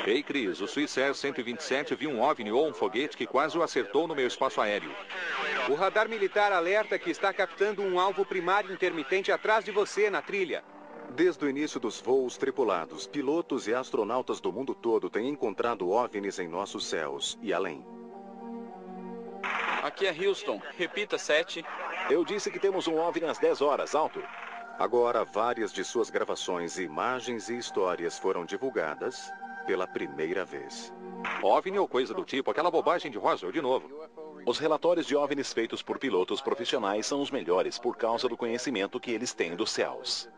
Ei, Chris, o Swissair 127 viu um OVNI ou um foguete que quase o acertou no meu espaço aéreo. O radar militar alerta que está captando um alvo primário intermitente atrás de você na trilha. Desde o início dos voos tripulados, pilotos e astronautas do mundo todo têm encontrado OVNIs em nossos céus e além. Aqui é Houston. Repita, 7. Eu disse que temos um OVNI às 10 horas, alto. Agora, várias de suas gravações, imagens e histórias foram divulgadas pela primeira vez. OVNI ou coisa do tipo, aquela bobagem de Roswell de novo. Os relatórios de OVNIs feitos por pilotos profissionais são os melhores por causa do conhecimento que eles têm dos céus.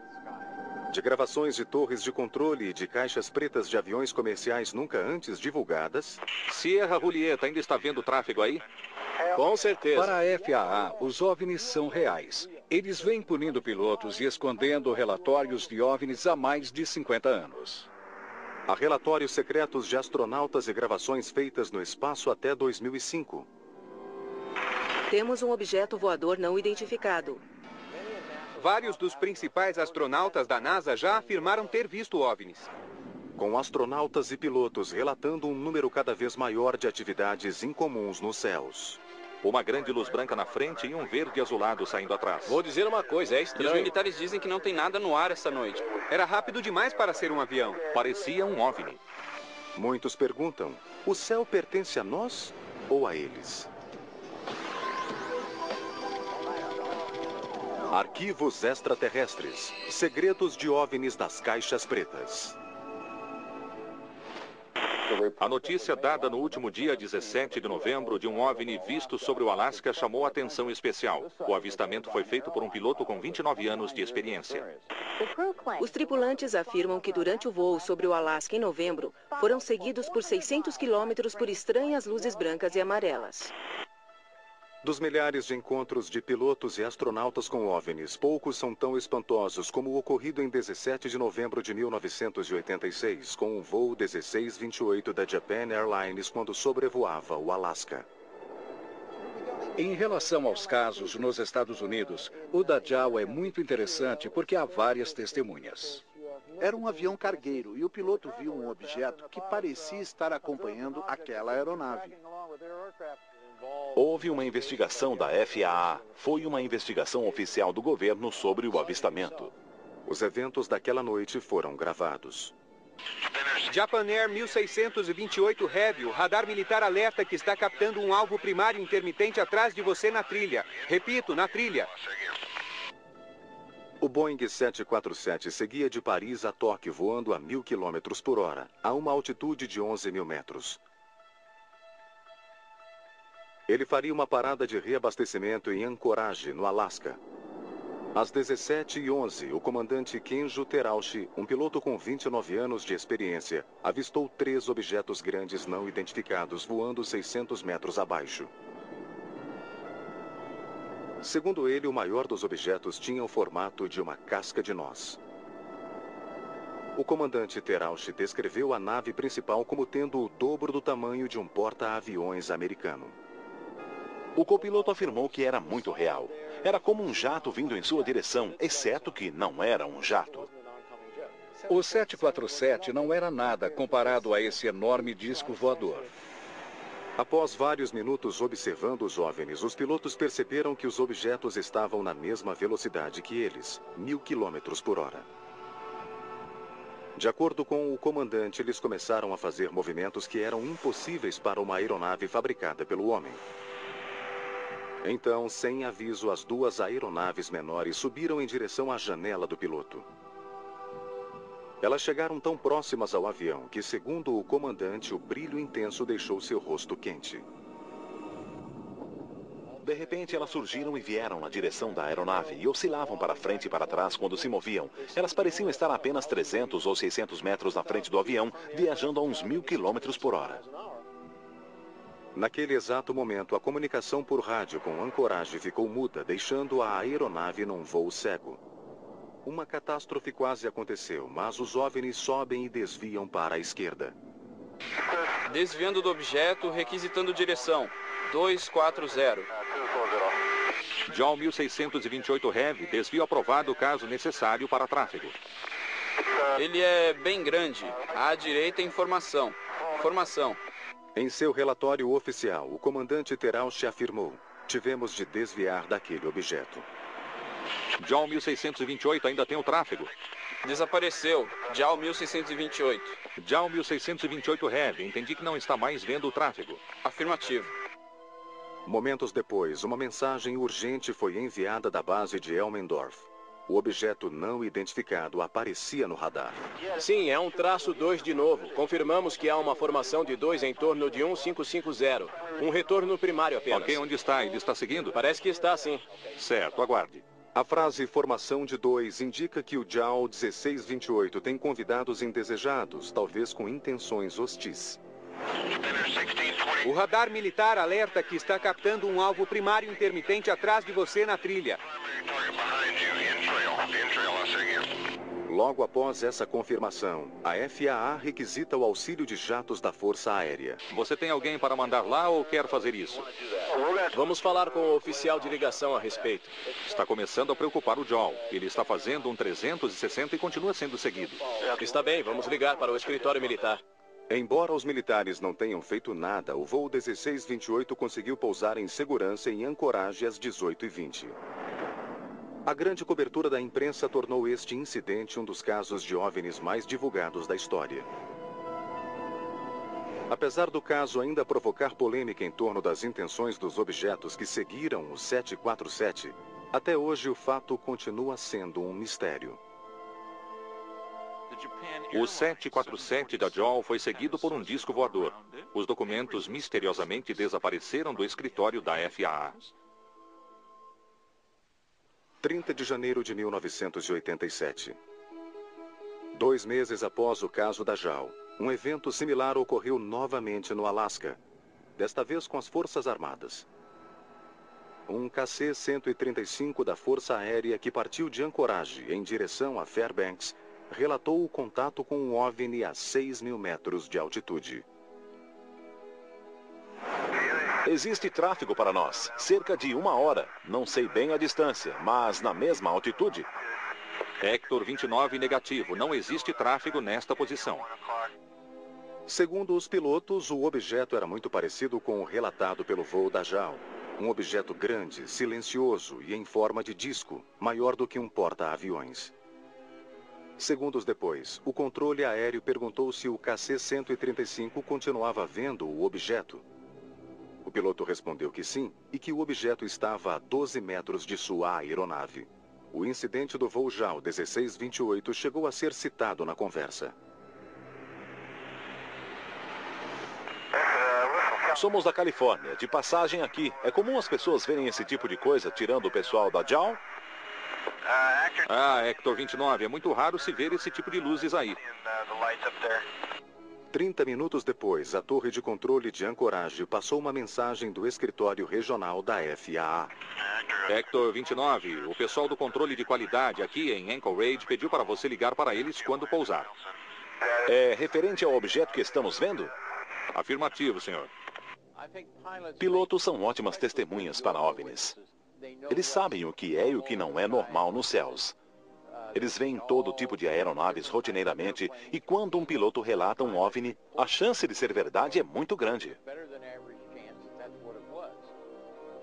De gravações de torres de controle e de caixas pretas de aviões comerciais nunca antes divulgadas. Sierra Julieta, ainda está vendo tráfego aí? Com certeza. Para a FAA, os OVNIs são reais. Eles vêm punindo pilotos e escondendo relatórios de OVNIs há mais de 50 anos. Há relatórios secretos de astronautas e gravações feitas no espaço até 2005. Temos um objeto voador não identificado. Vários dos principais astronautas da NASA já afirmaram ter visto OVNIs. Com astronautas e pilotos relatando um número cada vez maior de atividades incomuns nos céus. Uma grande luz branca na frente e um verde azulado saindo atrás. Vou dizer uma coisa, é E estranho. os militares dizem que não tem nada no ar essa noite. Era rápido demais para ser um avião. Parecia um OVNI. Muitos perguntam, o céu pertence a nós ou a eles? Arquivos extraterrestres. Segredos de OVNIs das caixas pretas. A notícia dada no último dia 17 de novembro de um OVNI visto sobre o Alasca chamou atenção especial. O avistamento foi feito por um piloto com 29 anos de experiência. Os tripulantes afirmam que durante o voo sobre o Alasca em novembro, foram seguidos por 600 quilômetros por estranhas luzes brancas e amarelas. Dos milhares de encontros de pilotos e astronautas com OVNIs, poucos são tão espantosos como o ocorrido em 17 de novembro de 1986, com o voo 1628 da Japan Airlines quando sobrevoava o Alasca. Em relação aos casos nos Estados Unidos, o da JAL é muito interessante porque há várias testemunhas. Era um avião cargueiro e o piloto viu um objeto que parecia estar acompanhando aquela aeronave. Houve uma investigação da FAA. Foi uma investigação oficial do governo sobre o avistamento. Os eventos daquela noite foram gravados. Japan Air 1628 Heavy, o radar militar alerta que está captando um alvo primário intermitente atrás de você na trilha. Repito, na trilha. O Boeing 747 seguia de Paris a Tóquio voando a 1000 km por hora, a uma altitude de 11.000 metros. Ele faria uma parada de reabastecimento em Anchorage, no Alasca. Às 17h11, o comandante Kenjo Terauchi, um piloto com 29 anos de experiência, avistou 3 objetos grandes não identificados voando 600 metros abaixo. Segundo ele, o maior dos objetos tinha o formato de uma casca de noz. O comandante Terauchi descreveu a nave principal como tendo o dobro do tamanho de um porta-aviões americano. O copiloto afirmou que era muito real. Era como um jato vindo em sua direção, exceto que não era um jato. O 747 não era nada comparado a esse enorme disco voador. Após vários minutos observando os OVNIs, os pilotos perceberam que os objetos estavam na mesma velocidade que eles, 1000 km por hora. De acordo com o comandante, eles começaram a fazer movimentos que eram impossíveis para uma aeronave fabricada pelo homem. Então, sem aviso, as 2 aeronaves menores subiram em direção à janela do piloto. Elas chegaram tão próximas ao avião que, segundo o comandante, o brilho intenso deixou seu rosto quente. De repente, elas surgiram e vieram na direção da aeronave e oscilavam para frente e para trás quando se moviam. Elas pareciam estar a apenas 300 ou 600 metros na frente do avião, viajando a uns 1000 km por hora. Naquele exato momento, a comunicação por rádio com Anchorage ficou muda, deixando a aeronave num voo cego. Uma catástrofe quase aconteceu, mas os OVNIs sobem e desviam para a esquerda. Desviando do objeto, requisitando direção. 240. JAL 1628 Heavy, desvio aprovado caso necessário para tráfego. Ele é bem grande. À direita, informação. Informação. Em seu relatório oficial, o comandante Terauchi afirmou: tivemos de desviar daquele objeto. JAL 1628 ainda tem o tráfego. Desapareceu. JAL 1628. JAL 1628 Heavy, entendi que não está mais vendo o tráfego. Afirmativo. Momentos depois, uma mensagem urgente foi enviada da base de Elmendorf. O objeto não identificado aparecia no radar. Sim, é um traço 2 de novo. Confirmamos que há uma formação de 2 em torno de 1550. Um retorno primário apenas. Ok, onde está? Ele está seguindo? Parece que está, sim. Certo, aguarde. A frase formação de 2 indica que o JAL 1628 tem convidados indesejados, talvez com intenções hostis. O radar militar alerta que está captando um alvo primário intermitente atrás de você na trilha. Logo após essa confirmação, a FAA requisita o auxílio de jatos da Força Aérea. Você tem alguém para mandar lá ou quer fazer isso? Vamos falar com o oficial de ligação a respeito. Está começando a preocupar o JAL. Ele está fazendo um 360 e continua sendo seguido. Está bem, vamos ligar para o escritório militar. Embora os militares não tenham feito nada, o voo 1628 conseguiu pousar em segurança em ancoragem às 18h20. A grande cobertura da imprensa tornou este incidente um dos casos de OVNIs mais divulgados da história. Apesar do caso ainda provocar polêmica em torno das intenções dos objetos que seguiram o 747, até hoje o fato continua sendo um mistério. O 747 da JAL foi seguido por um disco voador. Os documentos misteriosamente desapareceram do escritório da FAA. 30 de janeiro de 1987. 2 meses após o caso da JAL, um evento similar ocorreu novamente no Alasca, desta vez com as Forças Armadas. Um KC-135 da Força Aérea que partiu de Anchorage em direção a Fairbanks relatou o contato com um OVNI a 6.000 metros de altitude. Existe tráfego para nós, cerca de 1 hora. Não sei bem a distância, mas na mesma altitude. Hector 29 negativo, não existe tráfego nesta posição. Segundo os pilotos, o objeto era muito parecido com o relatado pelo voo da JAL. Um objeto grande, silencioso e em forma de disco, maior do que um porta-aviões. Segundos depois, o controle aéreo perguntou se o KC-135 continuava vendo o objeto. O piloto respondeu que sim e que o objeto estava a 12 metros de sua aeronave. O incidente do voo JAL 1628 chegou a ser citado na conversa. Somos da Califórnia, de passagem aqui. É comum as pessoas verem esse tipo de coisa tirando o pessoal da JAL? Hector 29, é muito raro se ver esse tipo de luzes aí. 30 minutos depois, a torre de controle de Anchorage passou uma mensagem do escritório regional da FAA. Hector 29, o pessoal do controle de qualidade aqui em Anchorage pediu para você ligar para eles quando pousar. É referente ao objeto que estamos vendo? Afirmativo, senhor. Pilotos são ótimas testemunhas para OVNIs. Eles sabem o que é e o que não é normal nos céus. Eles veem todo tipo de aeronaves rotineiramente e quando um piloto relata um OVNI, a chance de ser verdade é muito grande.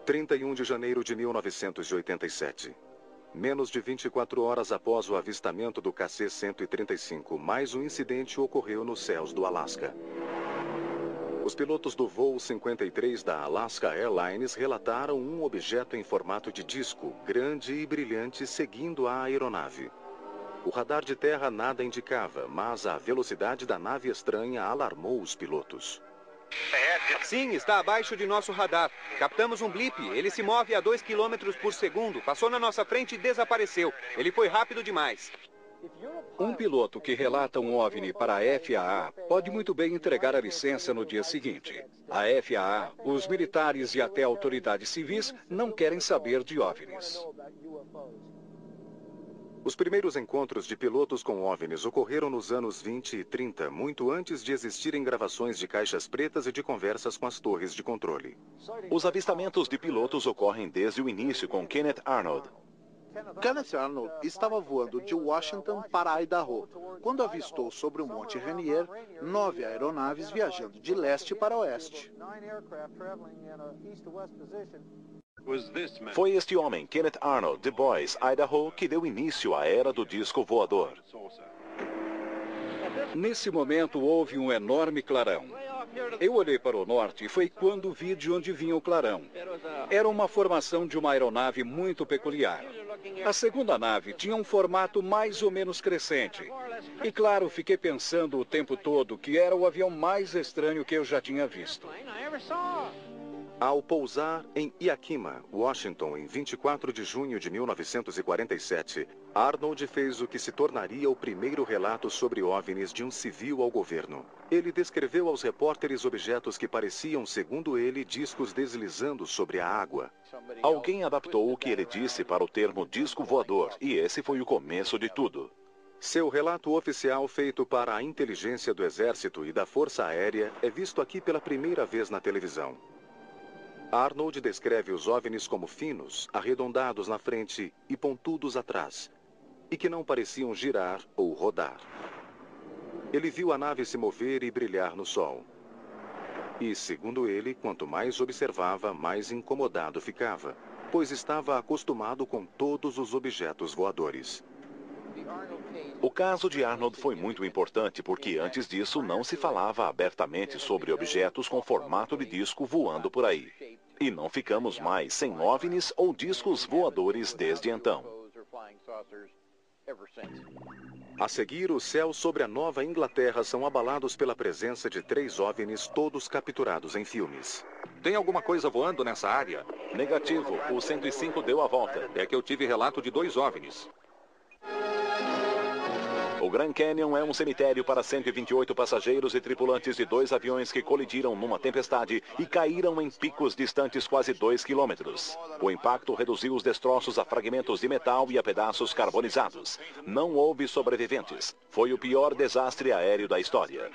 31 de janeiro de 1987. Menos de 24 horas após o avistamento do KC-135, mais um incidente ocorreu nos céus do Alasca. Os pilotos do voo 53 da Alaska Airlines relataram um objeto em formato de disco, grande e brilhante, seguindo a aeronave. O radar de terra nada indicava, mas a velocidade da nave estranha alarmou os pilotos. Sim, está abaixo de nosso radar. Captamos um blip. Ele se move a 2 km por segundo. Passou na nossa frente e desapareceu. Ele foi rápido demais. Um piloto que relata um OVNI para a FAA pode muito bem entregar a licença no dia seguinte. A FAA, os militares e até autoridades civis não querem saber de OVNIs. Os primeiros encontros de pilotos com OVNIs ocorreram nos anos 20 e 30, muito antes de existirem gravações de caixas pretas e de conversas com as torres de controle. Os avistamentos de pilotos ocorrem desde o início com Kenneth Arnold. Kenneth Arnold estava voando de Washington para Idaho, quando avistou sobre o Monte Rainier 9 aeronaves viajando de leste para oeste. Foi este homem, Kenneth Arnold, de Boise, Idaho, que deu início à era do disco voador. Nesse momento houve um enorme clarão. Eu olhei para o norte e foi quando vi de onde vinha o clarão. Era uma formação de uma aeronave muito peculiar. A segunda nave tinha um formato mais ou menos crescente. E claro, fiquei pensando o tempo todo que era o avião mais estranho que eu já tinha visto. Ao pousar em Yakima, Washington, em 24 de junho de 1947, Arnold fez o que se tornaria o primeiro relato sobre OVNIs de um civil ao governo. Ele descreveu aos repórteres objetos que pareciam, segundo ele, discos deslizando sobre a água. Alguém adaptou o que ele disse para o termo disco voador, e esse foi o começo de tudo. Seu relato oficial feito para a inteligência do Exército e da Força Aérea é visto aqui pela primeira vez na televisão. Arnold descreve os OVNIs como finos, arredondados na frente e pontudos atrás, e que não pareciam girar ou rodar. Ele viu a nave se mover e brilhar no sol. E, segundo ele, quanto mais observava, mais incomodado ficava, pois estava acostumado com todos os objetos voadores. O caso de Arnold foi muito importante porque antes disso não se falava abertamente sobre objetos com formato de disco voando por aí. E não ficamos mais sem OVNIs ou discos voadores desde então. A seguir, os céus sobre a Nova Inglaterra são abalados pela presença de 3 OVNIs, todos capturados em filmes. Tem alguma coisa voando nessa área? Negativo, o 105 deu a volta. É que eu tive relato de 2 OVNIs. O Grand Canyon é um cemitério para 128 passageiros e tripulantes de 2 aviões que colidiram numa tempestade e caíram em picos distantes quase 2 quilômetros. O impacto reduziu os destroços a fragmentos de metal e a pedaços carbonizados. Não houve sobreviventes. Foi o pior desastre aéreo da história.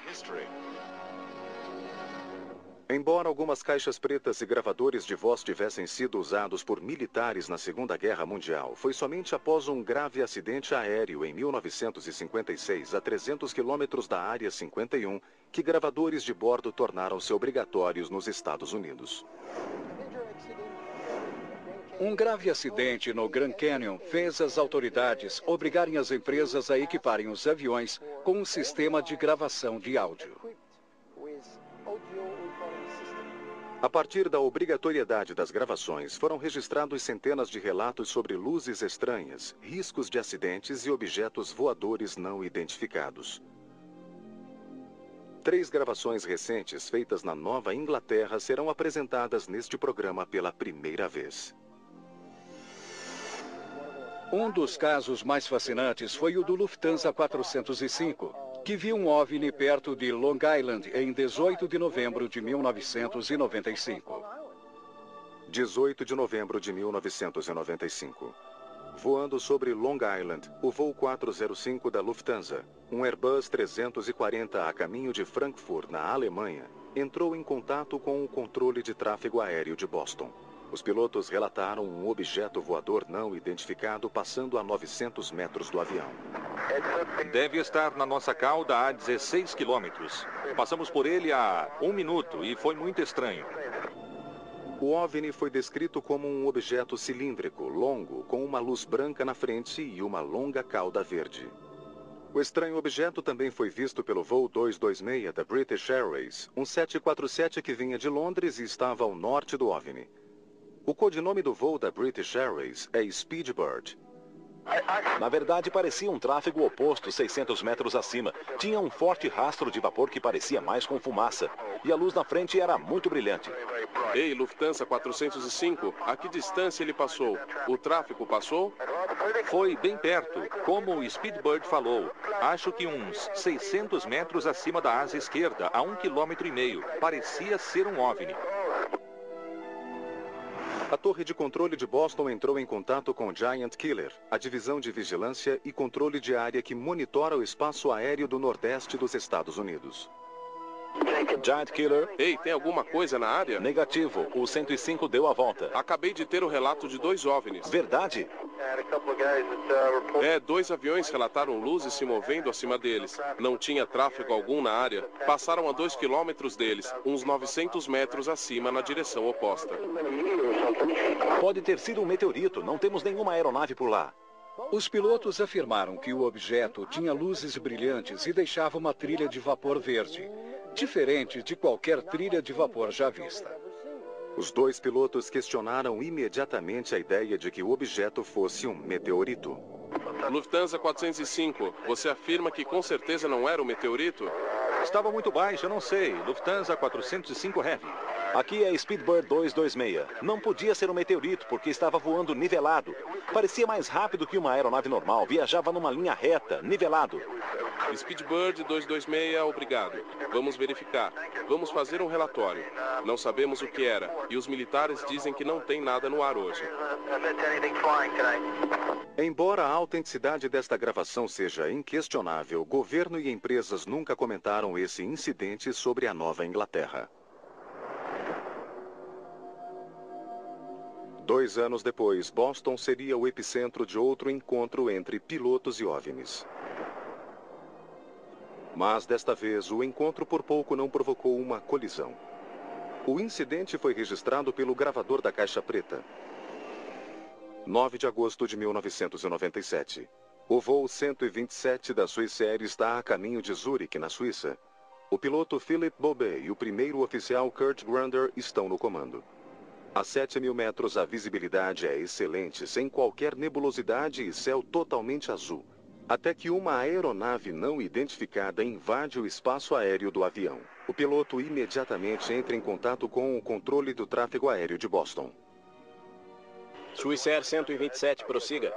Embora algumas caixas pretas e gravadores de voz tivessem sido usados por militares na Segunda Guerra Mundial, foi somente após um grave acidente aéreo em 1956, a 300 quilômetros da Área 51, que gravadores de bordo tornaram-se obrigatórios nos Estados Unidos. Um grave acidente no Grand Canyon fez as autoridades obrigarem as empresas a equiparem os aviões com um sistema de gravação de áudio. A partir da obrigatoriedade das gravações, foram registrados centenas de relatos sobre luzes estranhas, riscos de acidentes e objetos voadores não identificados. 3 gravações recentes feitas na Nova Inglaterra serão apresentadas neste programa pela primeira vez. Um dos casos mais fascinantes foi o do Lufthansa 405, que viu um OVNI perto de Long Island em 18 de novembro de 1995. 18 de novembro de 1995. Voando sobre Long Island, o voo 405 da Lufthansa, um Airbus 340 a caminho de Frankfurt, na Alemanha, entrou em contato com o controle de tráfego aéreo de Boston. Os pilotos relataram um objeto voador não identificado passando a 900 metros do avião. Deve estar na nossa cauda a 16 quilômetros. Passamos por ele há 1 minuto e foi muito estranho. O OVNI foi descrito como um objeto cilíndrico, longo, com uma luz branca na frente e uma longa cauda verde. O estranho objeto também foi visto pelo voo 226 da British Airways, um 747 que vinha de Londres e estava ao norte do OVNI. O codinome do voo da British Airways é Speedbird. Na verdade, parecia um tráfego oposto 600 metros acima. Tinha um forte rastro de vapor que parecia mais com fumaça. E a luz na frente era muito brilhante. Ei, Lufthansa 405, a que distância ele passou? O tráfego passou? Foi bem perto, como o Speedbird falou. Acho que uns 600 metros acima da asa esquerda, a 1,5 km. Parecia ser um OVNI. A torre de controle de Boston entrou em contato com Giant Killer, a divisão de vigilância e controle de área que monitora o espaço aéreo do Nordeste dos Estados Unidos. Giant Killer. Ei, tem alguma coisa na área? Negativo. O 105 deu a volta. Acabei de ter o relato de 2 OVNIs. Verdade? É, 2 aviões relataram luzes se movendo acima deles. Não tinha tráfego algum na área. Passaram a 2 quilômetros deles, uns 900 metros acima na direção oposta. Pode ter sido um meteorito. Não temos nenhuma aeronave por lá. Os pilotos afirmaram que o objeto tinha luzes brilhantes e deixava uma trilha de vapor verde, diferente de qualquer trilha de vapor já vista. Os 2 pilotos questionaram imediatamente a ideia de que o objeto fosse um meteorito. Lufthansa 405, você afirma que com certeza não era um meteorito? Estava muito baixo, eu não sei. Lufthansa 405 Heavy. Aqui é Speedbird 226. Não podia ser um meteorito porque estava voando nivelado. Parecia mais rápido que uma aeronave normal. Viajava numa linha reta, nivelado. Speedbird 226, obrigado. Vamos verificar. Vamos fazer um relatório. Não sabemos o que era. E os militares dizem que não tem nada no ar hoje. Embora a autenticidade desta gravação seja inquestionável, governo e empresas nunca comentaram esse incidente sobre a Nova Inglaterra. 2 anos depois, Boston seria o epicentro de outro encontro entre pilotos e OVNIs. Mas desta vez, o encontro por pouco não provocou uma colisão. O incidente foi registrado pelo gravador da caixa preta. 9 de agosto de 1997. O voo 127 da Swissair está a caminho de Zurique, na Suíça. O piloto Philip Bobet e o primeiro oficial Kurt Grander estão no comando. A 7.000 metros a visibilidade é excelente, sem qualquer nebulosidade e céu totalmente azul. Até que uma aeronave não identificada invade o espaço aéreo do avião. O piloto imediatamente entra em contato com o controle do tráfego aéreo de Boston. Swissair 127, prossiga.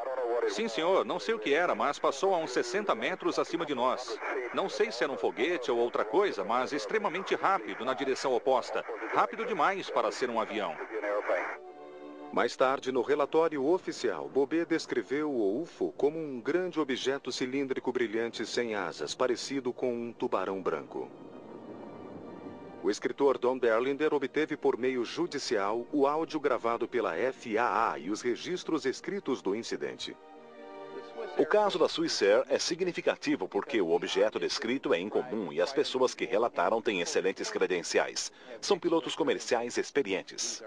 Sim, senhor. Não sei o que era, mas passou a uns 60 metros acima de nós. Não sei se era um foguete ou outra coisa, mas extremamente rápido na direção oposta. Rápido demais para ser um avião. Mais tarde, no relatório oficial, Bobet descreveu o UFO como um grande objeto cilíndrico brilhante sem asas, parecido com um tubarão branco. O escritor Don Berlinder obteve por meio judicial o áudio gravado pela FAA e os registros escritos do incidente. O caso da Swissair é significativo porque o objeto descrito é incomum e as pessoas que relataram têm excelentes credenciais. São pilotos comerciais experientes.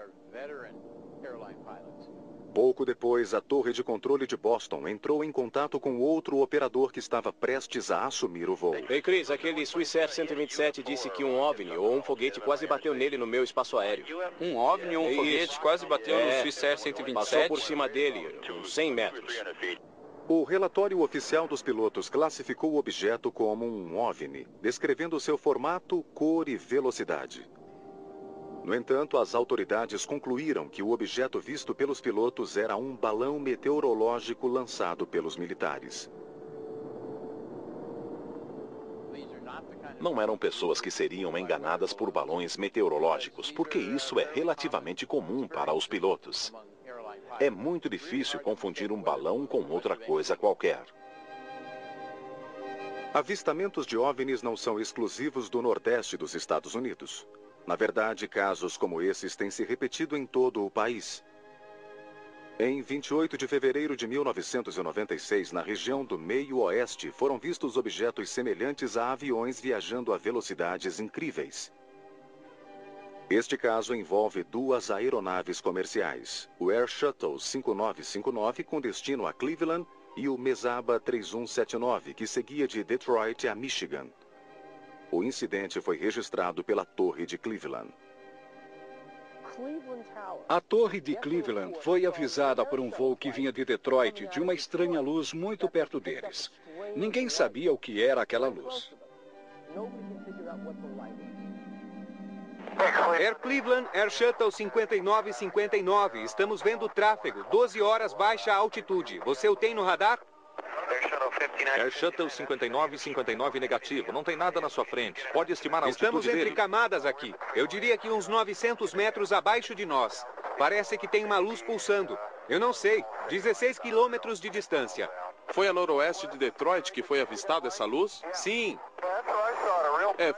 Pouco depois, a torre de controle de Boston entrou em contato com outro operador que estava prestes a assumir o voo. Ei, Chris, aquele Swissair 127 disse que um OVNI ou um foguete quase bateu nele no meu espaço aéreo. Um OVNI ou um foguete quase bateu no Swissair 127? Passou por cima dele, uns 100 metros. O relatório oficial dos pilotos classificou o objeto como um OVNI, descrevendo seu formato, cor e velocidade. No entanto, as autoridades concluíram que o objeto visto pelos pilotos era um balão meteorológico lançado pelos militares. Não eram pessoas que seriam enganadas por balões meteorológicos, porque isso é relativamente comum para os pilotos. É muito difícil confundir um balão com outra coisa qualquer. Avistamentos de OVNIs não são exclusivos do Nordeste dos Estados Unidos. Na verdade, casos como esses têm se repetido em todo o país. Em 28 de fevereiro de 1996, na região do Meio Oeste, foram vistos objetos semelhantes a aviões viajando a velocidades incríveis. Este caso envolve 2 aeronaves comerciais, o Air Shuttle 5959 com destino a Cleveland e o Mesaba 3179, que seguia de Detroit a Michigan. O incidente foi registrado pela Torre de Cleveland. A Torre de Cleveland foi avisada por um voo que vinha de Detroit de uma estranha luz muito perto deles. Ninguém sabia o que era aquela luz. Air Cleveland, Air Shuttle 5959. Estamos vendo tráfego. 12 horas baixa altitude. Você o tem no radar? Air Shuttle 5959 negativo. Não tem nada na sua frente. Pode estimar a altitude Estamos entre dele? camadas aqui. Eu diria que uns 900 metros abaixo de nós. Parece que tem uma luz pulsando. Eu não sei. 16 quilômetros de distância. Foi a noroeste de Detroit que foi avistada essa luz? Sim.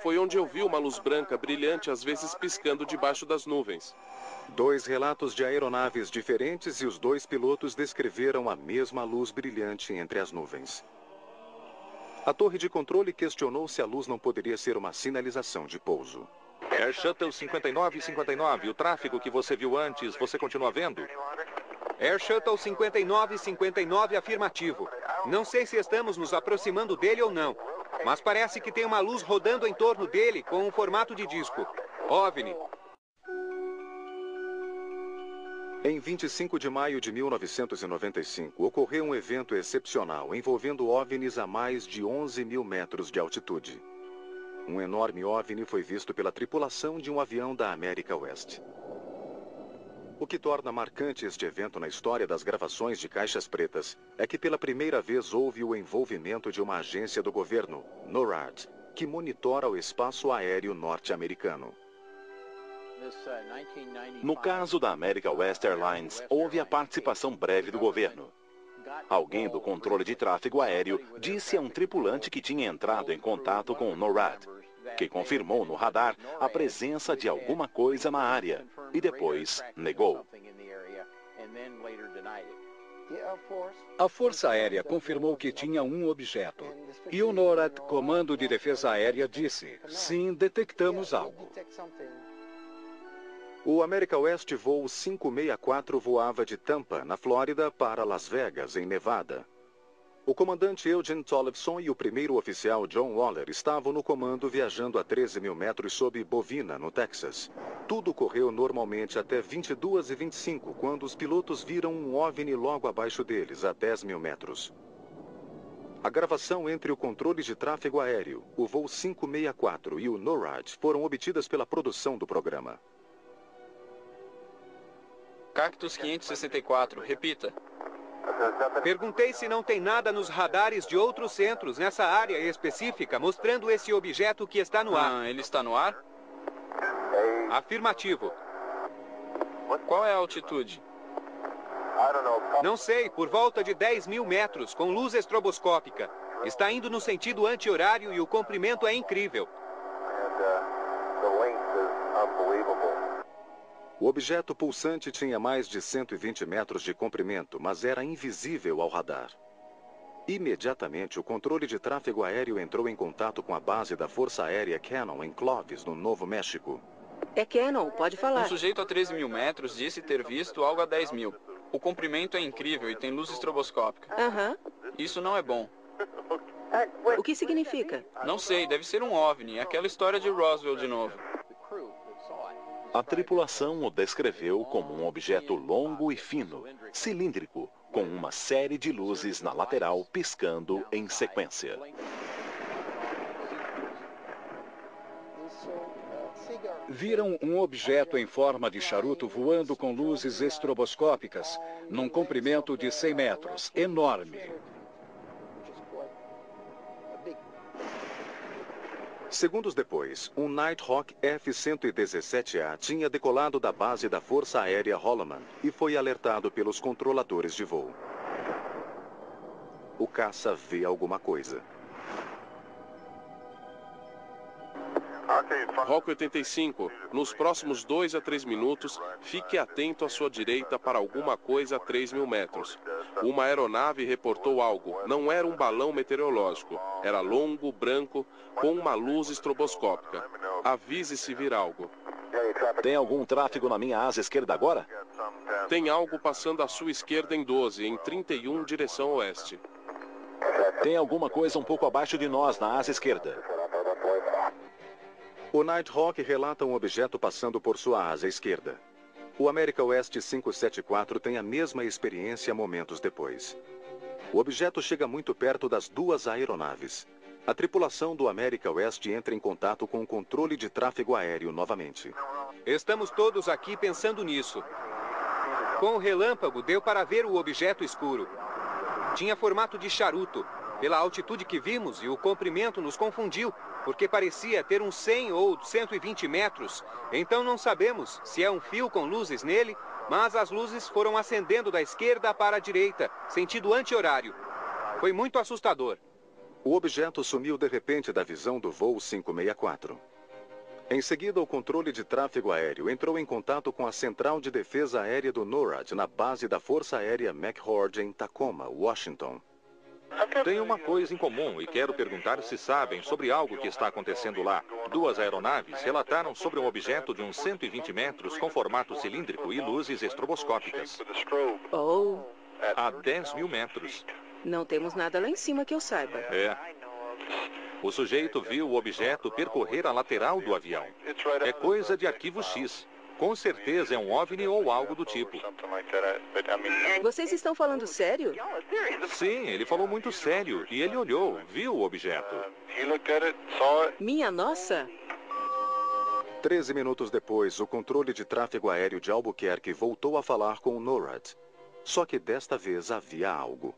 Foi onde eu vi uma luz branca brilhante, às vezes piscando debaixo das nuvens. 2 relatos de aeronaves diferentes e os 2 pilotos descreveram a mesma luz brilhante entre as nuvens. A torre de controle questionou se a luz não poderia ser uma sinalização de pouso. Air Shuttle 5959, o tráfego que você viu antes, você continua vendo? Air Shuttle 5959, afirmativo. Não sei se estamos nos aproximando dele ou não, mas parece que tem uma luz rodando em torno dele com um formato de disco. OVNI. Em 25 de maio de 1995, ocorreu um evento excepcional envolvendo OVNIs a mais de 11 mil metros de altitude. Um enorme OVNI foi visto pela tripulação de um avião da América West. O que torna marcante este evento na história das gravações de caixas pretas é que pela primeira vez houve o envolvimento de uma agência do governo, NORAD, que monitora o espaço aéreo norte-americano. No caso da America West Airlines, houve a participação breve do governo. Alguém do controle de tráfego aéreo disse a um tripulante que tinha entrado em contato com o NORAD, que confirmou no radar a presença de alguma coisa na área e depois negou. A Força Aérea confirmou que tinha um objeto. E o NORAD, Comando de Defesa Aérea, disse: sim, detectamos algo. O America West voo 564 voava de Tampa, na Flórida, para Las Vegas, em Nevada. O comandante Eugene Tollefson e o primeiro oficial John Waller estavam no comando viajando a 13 mil metros sob Bovina, no Texas. Tudo correu normalmente até 22h25, quando os pilotos viram um OVNI logo abaixo deles, a 10 mil metros. A gravação entre o controle de tráfego aéreo, o voo 564 e o NORAD foram obtidas pela produção do programa. Cactus 564, repita. Perguntei se não tem nada nos radares de outros centros nessa área específica mostrando esse objeto que está no ar. Ele está no ar? Afirmativo. Qual é a altitude? Não sei, por volta de 10 mil metros, com luz estroboscópica. Está indo no sentido anti-horário e o comprimento é incrível. O objeto pulsante tinha mais de 120 metros de comprimento, mas era invisível ao radar. Imediatamente, o controle de tráfego aéreo entrou em contato com a base da Força Aérea Cannon em Clovis, no Novo México. É Cannon, pode falar. Um sujeito a 13 mil metros disse ter visto algo a 10 mil. O comprimento é incrível e tem luz estroboscópica. Isso não é bom. O que significa? Não sei, deve ser um OVNI, aquela história de Roswell de novo. A tripulação o descreveu como um objeto longo e fino, cilíndrico, com uma série de luzes na lateral piscando em sequência. Viram um objeto em forma de charuto voando com luzes estroboscópicas, num comprimento de 100 metros, enorme. Segundos depois, um Nighthawk F-117A tinha decolado da base da Força Aérea Holloman e foi alertado pelos controladores de voo. O caça vê alguma coisa. Rock 85, nos próximos 2 a 3 minutos, fique atento à sua direita para alguma coisa a 3 mil metros. Uma aeronave reportou algo, não era um balão meteorológico, era longo, branco, com uma luz estroboscópica. Avise se vir algo. Tem algum tráfego na minha asa esquerda agora? Tem algo passando à sua esquerda em 12, em 31, direção oeste. Tem alguma coisa um pouco abaixo de nós, na asa esquerda. O Nighthawk relata um objeto passando por sua asa esquerda. O America West 574 tem a mesma experiência momentos depois. O objeto chega muito perto das 2 aeronaves. A tripulação do America West entra em contato com o controle de tráfego aéreo novamente. Estamos todos aqui pensando nisso. Com o relâmpago, deu para ver o objeto escuro. Tinha formato de charuto. Pela altitude que vimos e o comprimento nos confundiu, porque parecia ter uns 100 ou 120 metros. Então não sabemos se é um fio com luzes nele, mas as luzes foram acendendo da esquerda para a direita, sentido anti-horário. Foi muito assustador. O objeto sumiu de repente da visão do voo 564. Em seguida, o controle de tráfego aéreo entrou em contato com a Central de Defesa Aérea do NORAD, na base da Força Aérea McChord, em Tacoma, Washington. Tem uma coisa em comum e quero perguntar se sabem sobre algo que está acontecendo lá. 2 aeronaves relataram sobre um objeto de uns 120 metros com formato cilíndrico e luzes estroboscópicas. Oh. A 10.000 metros. Não temos nada lá em cima que eu saiba. É. O sujeito viu o objeto percorrer a lateral do avião. É coisa de arquivo X. Com certeza é um OVNI ou algo do tipo. Vocês estão falando sério? Sim, ele falou muito sério e ele olhou, viu o objeto. Minha nossa! 13 minutos depois, o controle de tráfego aéreo de Albuquerque voltou a falar com o NORAD. Só que desta vez havia algo.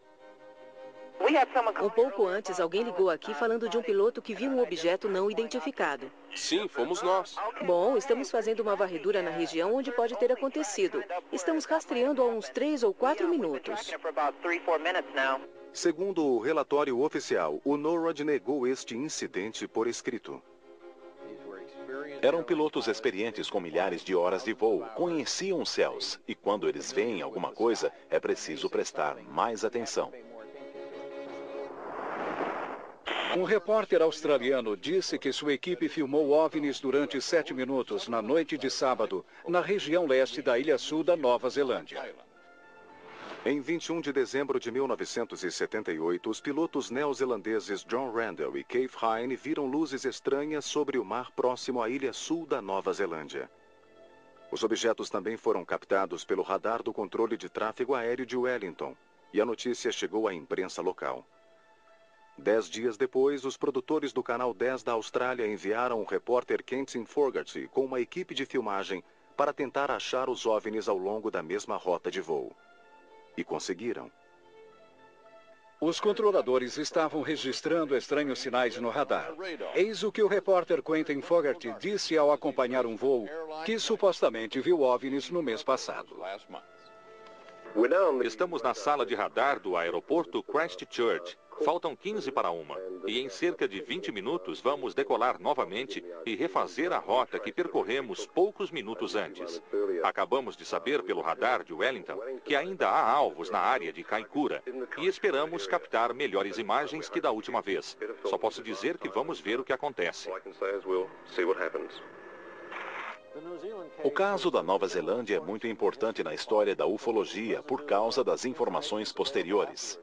Um pouco antes, alguém ligou aqui falando de um piloto que viu um objeto não identificado. Sim, fomos nós. Bom, estamos fazendo uma varredura na região onde pode ter acontecido. Estamos rastreando há uns 3 ou 4 minutos. Segundo o relatório oficial, o NORAD negou este incidente por escrito. Eram pilotos experientes com milhares de horas de voo, conheciam os céus, e quando eles veem alguma coisa, é preciso prestar mais atenção. Um repórter australiano disse que sua equipe filmou OVNIs durante 7 minutos na noite de sábado, na região leste da Ilha Sul da Nova Zelândia. Em 21 de dezembro de 1978, os pilotos neozelandeses John Randall e Keith Hine viram luzes estranhas sobre o mar próximo à Ilha Sul da Nova Zelândia. Os objetos também foram captados pelo radar do controle de tráfego aéreo de Wellington, e a notícia chegou à imprensa local. 10 dias depois, os produtores do Canal 10 da Austrália enviaram o repórter Kenton Fogarty com uma equipe de filmagem para tentar achar os OVNIs ao longo da mesma rota de voo. E conseguiram. Os controladores estavam registrando estranhos sinais no radar. Eis o que o repórter Quentin Fogarty disse ao acompanhar um voo que supostamente viu OVNIs no mês passado. Estamos na sala de radar do aeroporto Christchurch. Faltam 15 para 1. E em cerca de 20 minutos vamos decolar novamente e refazer a rota que percorremos poucos minutos antes. Acabamos de saber pelo radar de Wellington que ainda há alvos na área de Kaikoura e esperamos captar melhores imagens que da última vez. Só posso dizer que vamos ver o que acontece. O caso da Nova Zelândia é muito importante na história da ufologia por causa das informações posteriores.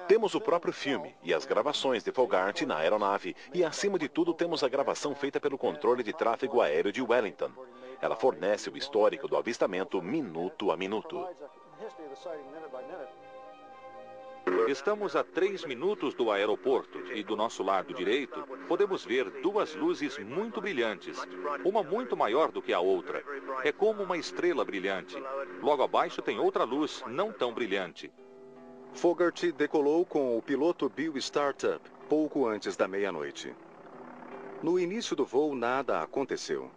Temos o próprio filme e as gravações de Fogarty na aeronave e, acima de tudo, temos a gravação feita pelo controle de tráfego aéreo de Wellington. Ela fornece o histórico do avistamento minuto a minuto. Estamos a 3 minutos do aeroporto e do nosso lado direito podemos ver 2 luzes muito brilhantes, uma muito maior do que a outra. É como uma estrela brilhante. Logo abaixo tem outra luz não tão brilhante. Fogarty decolou com o piloto Bill Startup pouco antes da meia-noite. No início do voo, nada aconteceu.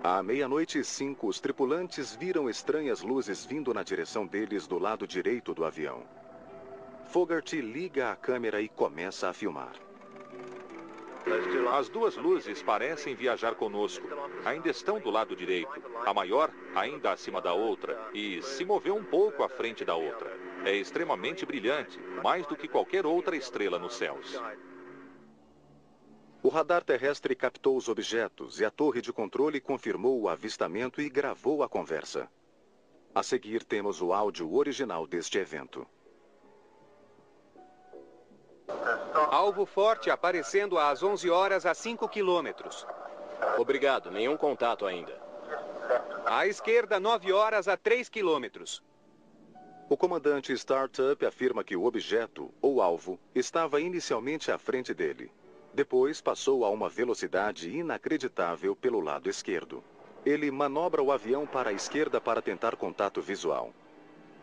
À 00:05, os tripulantes viram estranhas luzes vindo na direção deles do lado direito do avião. Fogarty liga a câmera e começa a filmar. As 2 luzes parecem viajar conosco. Ainda estão do lado direito. A maior ainda acima da outra e se moveu um pouco à frente da outra. É extremamente brilhante, mais do que qualquer outra estrela nos céus. O radar terrestre captou os objetos e a torre de controle confirmou o avistamento e gravou a conversa. A seguir temos o áudio original deste evento. Alvo forte aparecendo às 11 horas a 5 quilômetros. Obrigado, nenhum contato ainda. À esquerda, 9 horas a 3 quilômetros. O comandante Startup afirma que o objeto, ou alvo, estava inicialmente à frente dele. Depois passou a uma velocidade inacreditável pelo lado esquerdo. Ele manobra o avião para a esquerda para tentar contato visual.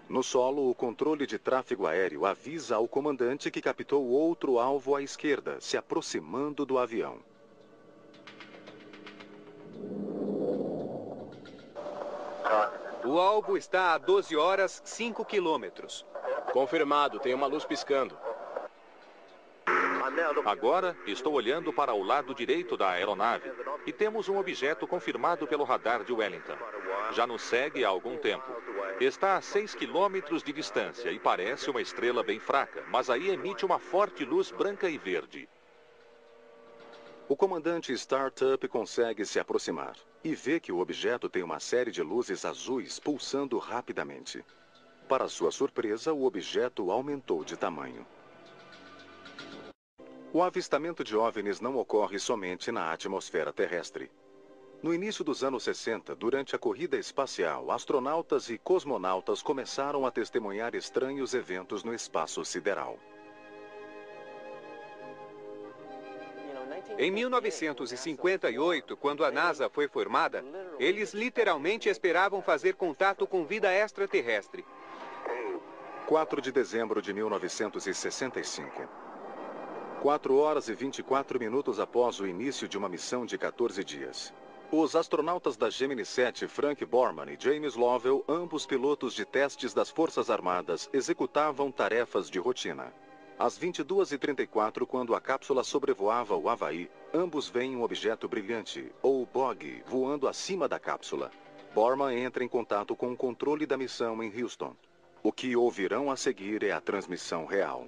No solo, o controle de tráfego aéreo avisa ao comandante que captou outro alvo à esquerda, se aproximando do avião. O alvo está a 12 horas, 5 quilômetros. Confirmado, tem uma luz piscando. Agora, estou olhando para o lado direito da aeronave e temos um objeto confirmado pelo radar de Wellington. Já nos segue há algum tempo. Está a 6 quilômetros de distância e parece uma estrela bem fraca, mas aí emite uma forte luz branca e verde. O comandante Startup consegue se aproximar e vê que o objeto tem uma série de luzes azuis pulsando rapidamente. Para sua surpresa, o objeto aumentou de tamanho. O avistamento de OVNIs não ocorre somente na atmosfera terrestre. No início dos anos 60, durante a corrida espacial, astronautas e cosmonautas começaram a testemunhar estranhos eventos no espaço sideral. Em 1958, quando a NASA foi formada, eles literalmente esperavam fazer contato com vida extraterrestre. 4 de dezembro de 1965. 4 horas e 24 minutos após o início de uma missão de 14 dias. Os astronautas da Gemini 7, Frank Borman e James Lovell, ambos pilotos de testes das Forças Armadas, executavam tarefas de rotina. Às 22h34, quando a cápsula sobrevoava o Havaí, ambos veem um objeto brilhante, ou BOG, voando acima da cápsula. Borman entra em contato com o controle da missão em Houston. O que ouvirão a seguir é a transmissão real.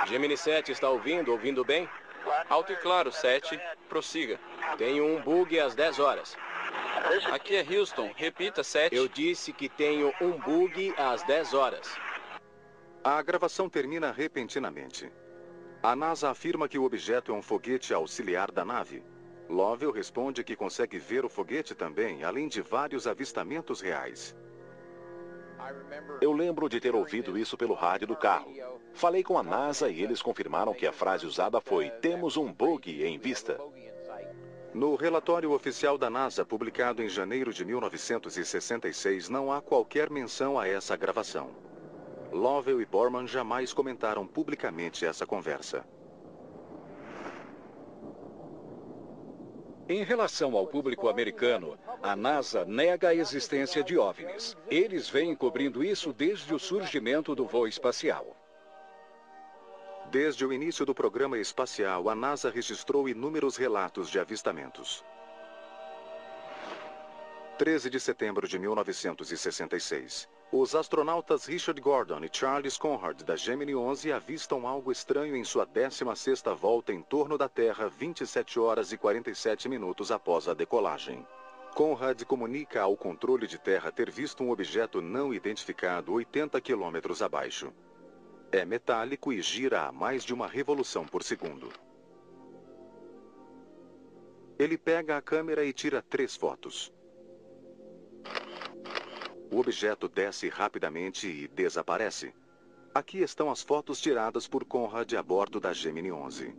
Gemini 7 está ouvindo bem? Alto e claro, 7. Prossiga. Tenho um bug às 10 horas. Aqui é Houston. Repita, 7. Eu disse que tenho um bug às 10 horas. A gravação termina repentinamente. A NASA afirma que o objeto é um foguete auxiliar da nave. Lovell responde que consegue ver o foguete também, além de vários avistamentos reais. Eu lembro de ter ouvido isso pelo rádio do carro. Falei com a NASA e eles confirmaram que a frase usada foi "temos um bug em vista". No relatório oficial da NASA, publicado em janeiro de 1966, não há qualquer menção a essa gravação. Lovell e Borman jamais comentaram publicamente essa conversa. Em relação ao público americano, a NASA nega a existência de OVNIs. Eles vêm cobrindo isso desde o surgimento do voo espacial. Desde o início do programa espacial, a NASA registrou inúmeros relatos de avistamentos. 13 de setembro de 1966. Os astronautas Richard Gordon e Charles Conrad da Gemini 11 avistam algo estranho em sua 16ª volta em torno da Terra 27 horas e 47 minutos após a decolagem. Conrad comunica ao controle de terra ter visto um objeto não identificado 80 quilômetros abaixo. É metálico e gira a mais de uma revolução por segundo. Ele pega a câmera e tira 3 fotos. O objeto desce rapidamente e desaparece. Aqui estão as fotos tiradas por Conrad a bordo da Gemini 11.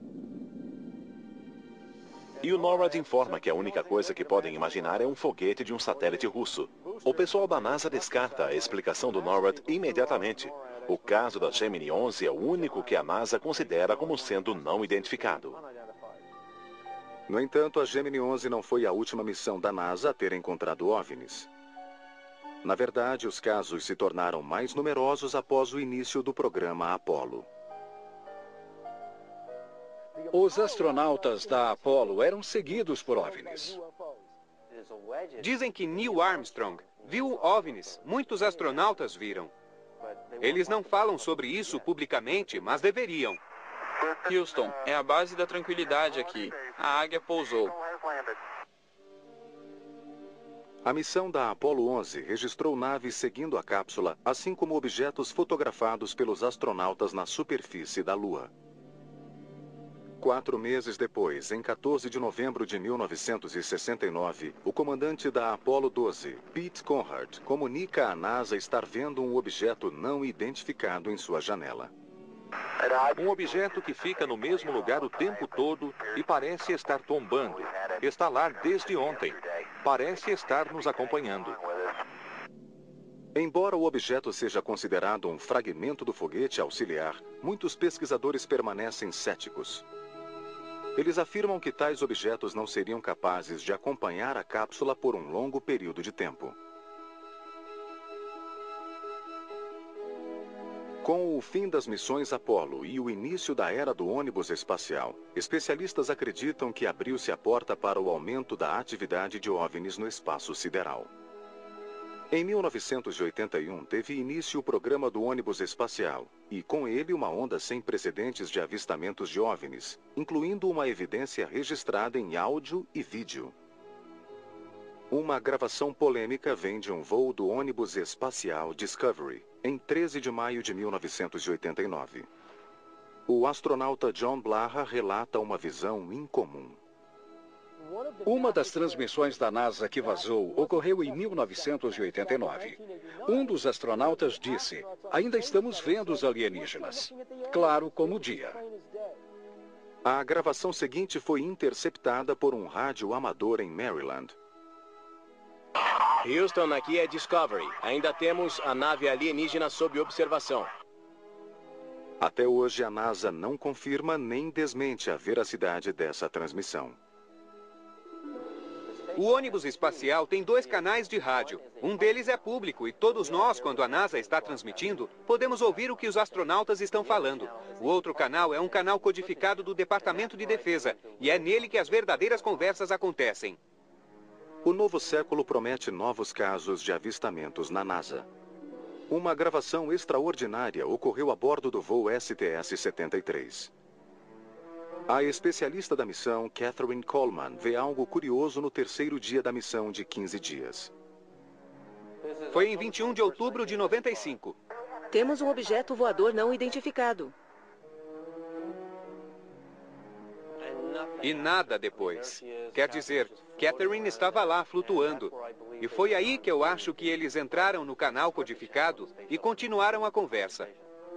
E o NORAD informa que a única coisa que podem imaginar é um foguete de um satélite russo. O pessoal da NASA descarta a explicação do NORAD imediatamente. O caso da Gemini 11 é o único que a NASA considera como sendo não identificado. No entanto, a Gemini 11 não foi a última missão da NASA a ter encontrado OVNIs. Na verdade, os casos se tornaram mais numerosos após o início do programa Apollo. Os astronautas da Apollo eram seguidos por OVNIs. Dizem que Neil Armstrong viu OVNIs. Muitos astronautas viram. Eles não falam sobre isso publicamente, mas deveriam. Houston, é a base da tranquilidade aqui. A Águia pousou. A missão da Apollo 11 registrou naves seguindo a cápsula, assim como objetos fotografados pelos astronautas na superfície da Lua. 4 meses depois, em 14 de novembro de 1969, o comandante da Apollo 12, Pete Conrad, comunica à NASA estar vendo um objeto não identificado em sua janela. Um objeto que fica no mesmo lugar o tempo todo e parece estar tombando. Está lá desde ontem. Parece estar nos acompanhando. Embora o objeto seja considerado um fragmento do foguete auxiliar, muitos pesquisadores permanecem céticos. Eles afirmam que tais objetos não seriam capazes de acompanhar a cápsula por um longo período de tempo. Com o fim das missões Apollo e o início da era do ônibus espacial, especialistas acreditam que abriu-se a porta para o aumento da atividade de OVNIs no espaço sideral. Em 1981, teve início o programa do ônibus espacial, e com ele uma onda sem precedentes de avistamentos de OVNIs, incluindo uma evidência registrada em áudio e vídeo. Uma gravação polêmica vem de um voo do ônibus espacial Discovery, em 13 de maio de 1989. O astronauta John Blaha relata uma visão incomum. Uma das transmissões da NASA que vazou ocorreu em 1989. Um dos astronautas disse: "Ainda estamos vendo os alienígenas. Claro como o dia." A gravação seguinte foi interceptada por um rádio amador em Maryland. Houston, aqui é Discovery. Ainda temos a nave alienígena sob observação. Até hoje, a NASA não confirma nem desmente a veracidade dessa transmissão. O ônibus espacial tem 2 canais de rádio. Um deles é público e todos nós, quando a NASA está transmitindo, podemos ouvir o que os astronautas estão falando. O outro canal é um canal codificado do Departamento de Defesa e é nele que as verdadeiras conversas acontecem. O novo século promete novos casos de avistamentos na NASA. Uma gravação extraordinária ocorreu a bordo do voo STS-73. A especialista da missão, Catherine Coleman, vê algo curioso no terceiro dia da missão de 15 dias. Foi em 21 de outubro de 95. Temos um objeto voador não identificado. E nada depois. Quer dizer, Catherine estava lá flutuando. E foi aí que eu acho que eles entraram no canal codificado e continuaram a conversa.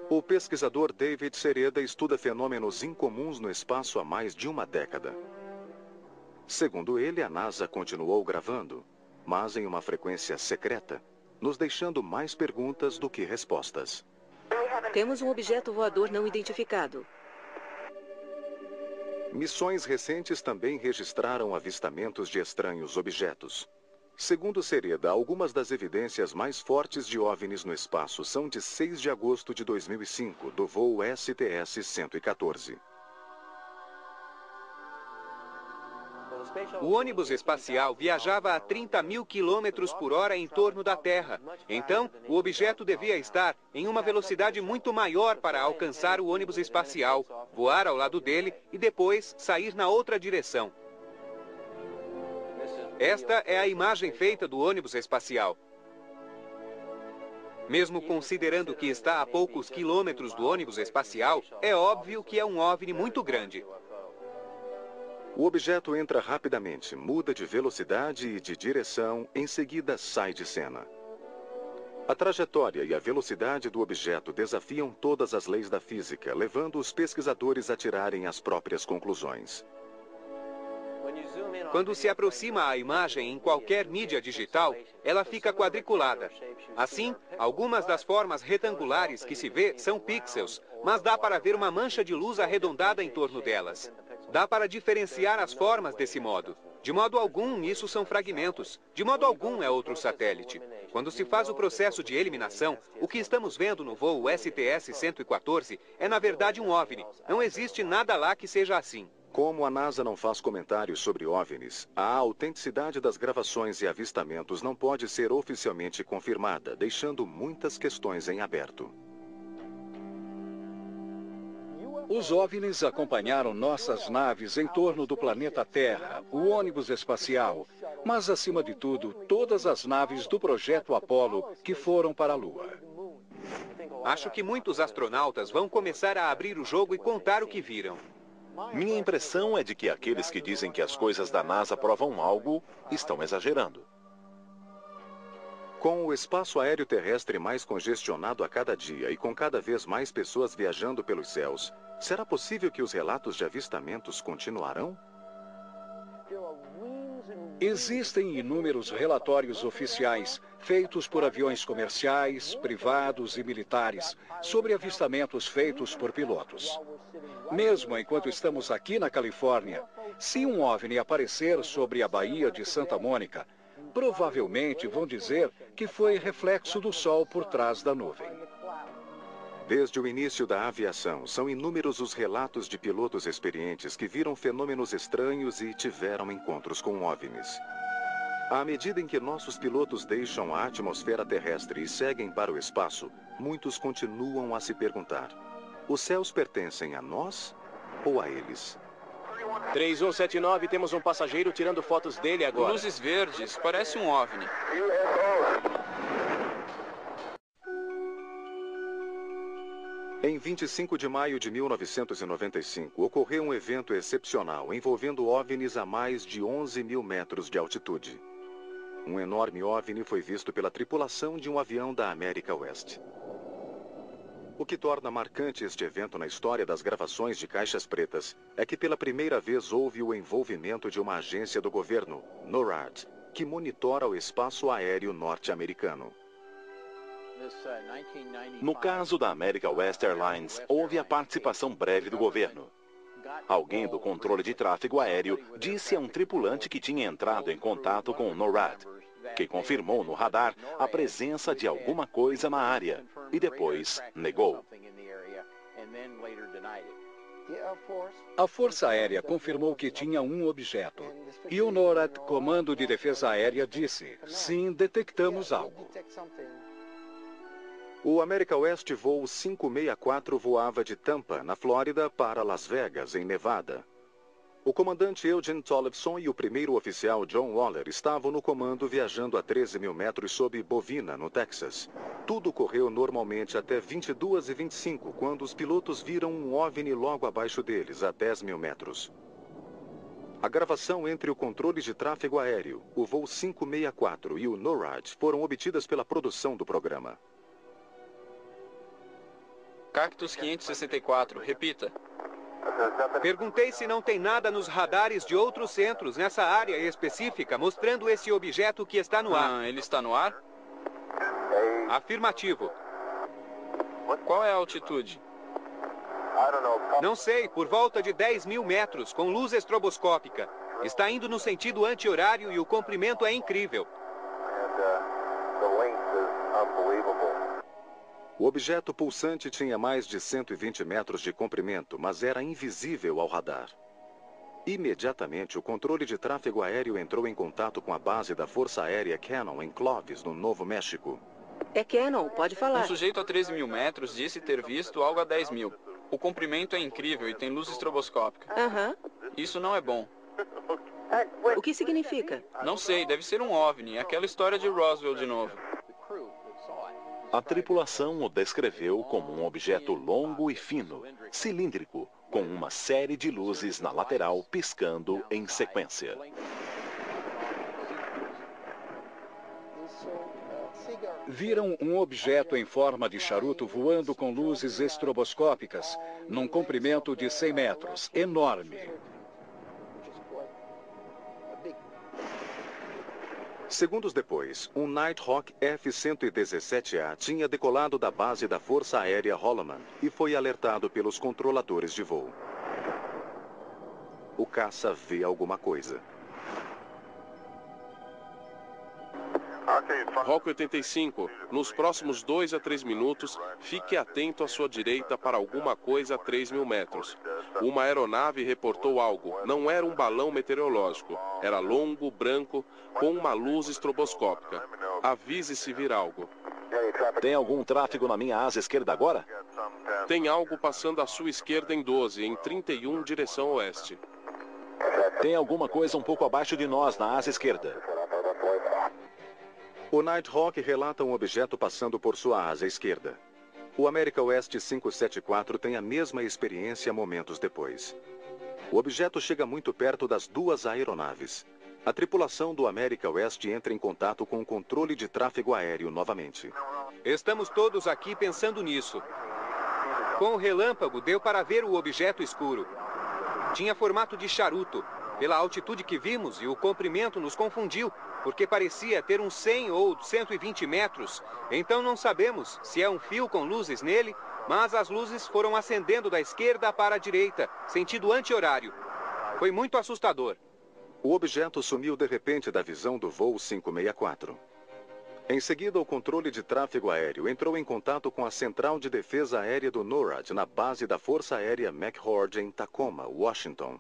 O pesquisador David Sereda estuda fenômenos incomuns no espaço há mais de uma década. Segundo ele, a NASA continuou gravando, mas em uma frequência secreta, nos deixando mais perguntas do que respostas. Temos um objeto voador não identificado. Missões recentes também registraram avistamentos de estranhos objetos. Segundo Sereda, algumas das evidências mais fortes de OVNIs no espaço são de 6 de agosto de 2005, do voo STS-114. O ônibus espacial viajava a 30 mil quilômetros por hora em torno da Terra. Então, o objeto devia estar em uma velocidade muito maior para alcançar o ônibus espacial, voar ao lado dele e depois sair na outra direção. Esta é a imagem feita do ônibus espacial. Mesmo considerando que está a poucos quilômetros do ônibus espacial, é óbvio que é um OVNI muito grande. O objeto entra rapidamente, muda de velocidade e de direção, em seguida sai de cena. A trajetória e a velocidade do objeto desafiam todas as leis da física, levando os pesquisadores a tirarem as próprias conclusões. Quando se aproxima a imagem em qualquer mídia digital, ela fica quadriculada. Assim, algumas das formas retangulares que se vê são pixels, mas dá para ver uma mancha de luz arredondada em torno delas. Dá para diferenciar as formas desse modo. De modo algum, isso são fragmentos. De modo algum, é outro satélite. Quando se faz o processo de eliminação, o que estamos vendo no voo STS-114 é, na verdade, um OVNI. Não existe nada lá que seja assim. Como a NASA não faz comentários sobre OVNIs, a autenticidade das gravações e avistamentos não pode ser oficialmente confirmada, deixando muitas questões em aberto. Os OVNIs acompanharam nossas naves em torno do planeta Terra, o ônibus espacial, mas, acima de tudo, todas as naves do projeto Apollo que foram para a Lua. Acho que muitos astronautas vão começar a abrir o jogo e contar o que viram. Minha impressão é de que aqueles que dizem que as coisas da NASA provam algo estão exagerando. Com o espaço aéreo terrestre mais congestionado a cada dia e com cada vez mais pessoas viajando pelos céus, será possível que os relatos de avistamentos continuarão? Existem inúmeros relatórios oficiais, feitos por aviões comerciais, privados e militares, sobre avistamentos feitos por pilotos. Mesmo enquanto estamos aqui na Califórnia, se um OVNI aparecer sobre a Baía de Santa Mônica, provavelmente vão dizer que foi reflexo do Sol por trás da nuvem. Desde o início da aviação, são inúmeros os relatos de pilotos experientes que viram fenômenos estranhos e tiveram encontros com OVNIs. À medida em que nossos pilotos deixam a atmosfera terrestre e seguem para o espaço, muitos continuam a se perguntar: os céus pertencem a nós ou a eles? 3179, temos um passageiro tirando fotos dele agora. Luzes verdes, parece um OVNI. Em 25 de maio de 1995, ocorreu um evento excepcional envolvendo OVNIs a mais de 11 mil metros de altitude. Um enorme OVNI foi visto pela tripulação de um avião da América West. O que torna marcante este evento na história das gravações de caixas pretas é que pela primeira vez houve o envolvimento de uma agência do governo, NORAD, que monitora o espaço aéreo norte-americano. No caso da America West Airlines, houve a participação breve do governo. Alguém do controle de tráfego aéreo disse a um tripulante que tinha entrado em contato com o NORAD, que confirmou no radar a presença de alguma coisa na área e depois negou. A Força Aérea confirmou que tinha um objeto. E o NORAD, Comando de Defesa Aérea, disse: sim, detectamos algo. O America West voo 564 voava de Tampa, na Flórida, para Las Vegas, em Nevada. O comandante Eugene Tollefson e o primeiro oficial John Waller estavam no comando viajando a 13 mil metros sob Bovina, no Texas. Tudo correu normalmente até 22h25, quando os pilotos viram um OVNI logo abaixo deles, a 10 mil metros. A gravação entre o controle de tráfego aéreo, o voo 564 e o NORAD foram obtidas pela produção do programa. Cactus 564, repita. Perguntei se não tem nada nos radares de outros centros nessa área específica mostrando esse objeto que está no ar. Ele está no ar? Afirmativo. Qual é a altitude? Não sei, por volta de 10 mil metros, com luz estroboscópica. Está indo no sentido anti-horário e o comprimento é incrível. O objeto pulsante tinha mais de 120 metros de comprimento, mas era invisível ao radar. Imediatamente, o controle de tráfego aéreo entrou em contato com a base da Força Aérea Cannon, em Clovis, no Novo México. É Cannon, pode falar. Um sujeito a 13 mil metros disse ter visto algo a 10 mil. O comprimento é incrível e tem luz estroboscópica. Isso não é bom. O que significa? Não sei, deve ser um OVNI, aquela história de Roswell de novo. A tripulação o descreveu como um objeto longo e fino, cilíndrico, com uma série de luzes na lateral piscando em sequência. Viram um objeto em forma de charuto voando com luzes estroboscópicas, num comprimento de 100 metros, enorme. Segundos depois, um Nighthawk F-117A tinha decolado da base da Força Aérea Holloman e foi alertado pelos controladores de voo. O caça vê alguma coisa. Rock 85, nos próximos 2 a 3 minutos, fique atento à sua direita para alguma coisa a 3 mil metros. Uma aeronave reportou algo, não era um balão meteorológico, era longo, branco, com uma luz estroboscópica. Avise se vir algo. Tem algum tráfego na minha asa esquerda agora? Tem algo passando à sua esquerda em 12, em 31, direção oeste. Tem alguma coisa um pouco abaixo de nós, na asa esquerda. O Nighthawk relata um objeto passando por sua asa esquerda. O America West 574 tem a mesma experiência momentos depois. O objeto chega muito perto das duas aeronaves. A tripulação do America West entra em contato com o controle de tráfego aéreo novamente. Estamos todos aqui pensando nisso. Com o relâmpago, deu para ver o objeto escuro. Tinha formato de charuto. Pela altitude que vimos e o comprimento nos confundiu, porque parecia ter uns 100 ou 120 metros. Então não sabemos se é um fio com luzes nele, mas as luzes foram acendendo da esquerda para a direita, sentido anti-horário. Foi muito assustador. O objeto sumiu de repente da visão do voo 564. Em seguida, o controle de tráfego aéreo entrou em contato com a Central de Defesa Aérea do NORAD, na base da Força Aérea McChord, em Tacoma, Washington.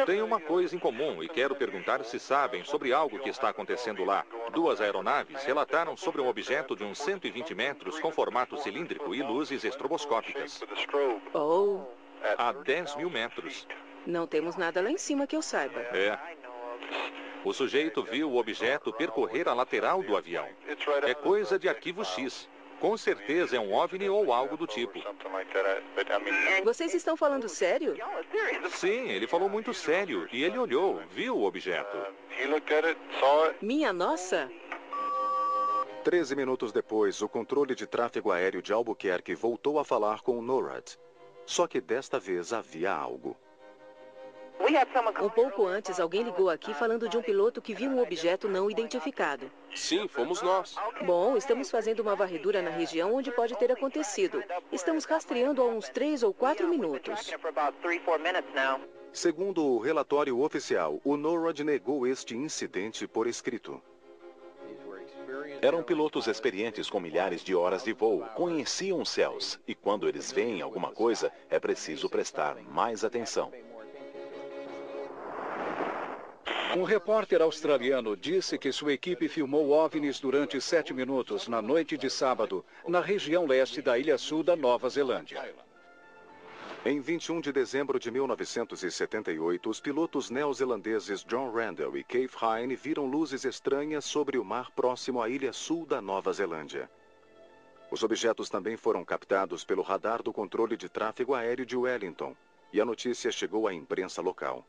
Tem uma coisa em comum e quero perguntar se sabem sobre algo que está acontecendo lá. 2 aeronaves relataram sobre um objeto de uns 120 metros com formato cilíndrico e luzes estroboscópicas. Oh. A 10.000 metros. Não temos nada lá em cima que eu saiba. É. O sujeito viu o objeto percorrer a lateral do avião. É coisa de arquivo X. Com certeza é um OVNI ou algo do tipo. Vocês estão falando sério? Sim, ele falou muito sério. E ele olhou, viu o objeto. Minha nossa! 13 minutos depois, o controle de tráfego aéreo de Albuquerque voltou a falar com o NORAD. Só que desta vez havia algo. Um pouco antes, alguém ligou aqui falando de um piloto que viu um objeto não identificado. Sim, fomos nós. Bom, estamos fazendo uma varredura na região onde pode ter acontecido. Estamos rastreando há uns 3 ou 4 minutos. Segundo o relatório oficial, o NORAD negou este incidente por escrito. Eram pilotos experientes com milhares de horas de voo, conheciam os céus, e quando eles veem alguma coisa, é preciso prestar mais atenção. Um repórter australiano disse que sua equipe filmou OVNIs durante 7 minutos na noite de sábado, na região leste da Ilha Sul da Nova Zelândia. Em 21 de dezembro de 1978, os pilotos neozelandeses John Randall e Keith Hine viram luzes estranhas sobre o mar próximo à Ilha Sul da Nova Zelândia. Os objetos também foram captados pelo radar do controle de tráfego aéreo de Wellington, e a notícia chegou à imprensa local.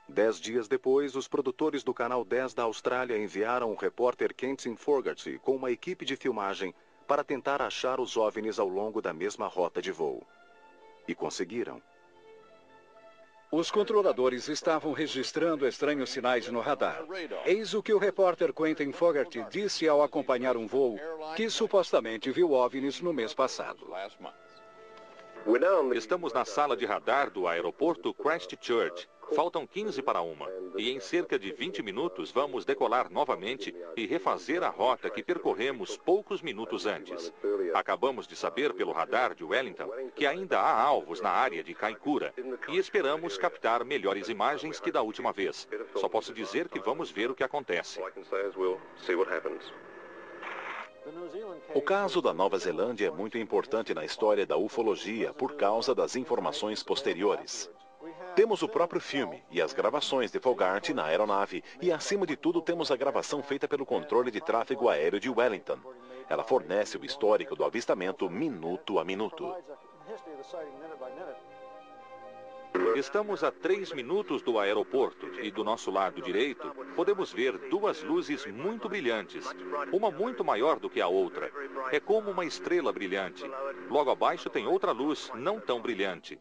10 dias depois, os produtores do Canal 10 da Austrália enviaram o repórter Quentin Fogarty com uma equipe de filmagem para tentar achar os OVNIs ao longo da mesma rota de voo. E conseguiram. Os controladores estavam registrando estranhos sinais no radar. Eis o que o repórter Quentin Fogarty disse ao acompanhar um voo que supostamente viu OVNIs no mês passado. Estamos na sala de radar do aeroporto Christchurch. Faltam 15 para 1. E em cerca de 20 minutos vamos decolar novamente e refazer a rota que percorremos poucos minutos antes. Acabamos de saber pelo radar de Wellington que ainda há alvos na área de Kaikoura e esperamos captar melhores imagens que da última vez. Só posso dizer que vamos ver o que acontece. O caso da Nova Zelândia é muito importante na história da ufologia por causa das informações posteriores. Temos o próprio filme e as gravações de Fogarty na aeronave e, acima de tudo, temos a gravação feita pelo controle de tráfego aéreo de Wellington. Ela fornece o histórico do avistamento minuto a minuto. Estamos a 3 minutos do aeroporto e do nosso lado direito podemos ver 2 luzes muito brilhantes, uma muito maior do que a outra. É como uma estrela brilhante. Logo abaixo tem outra luz não tão brilhante.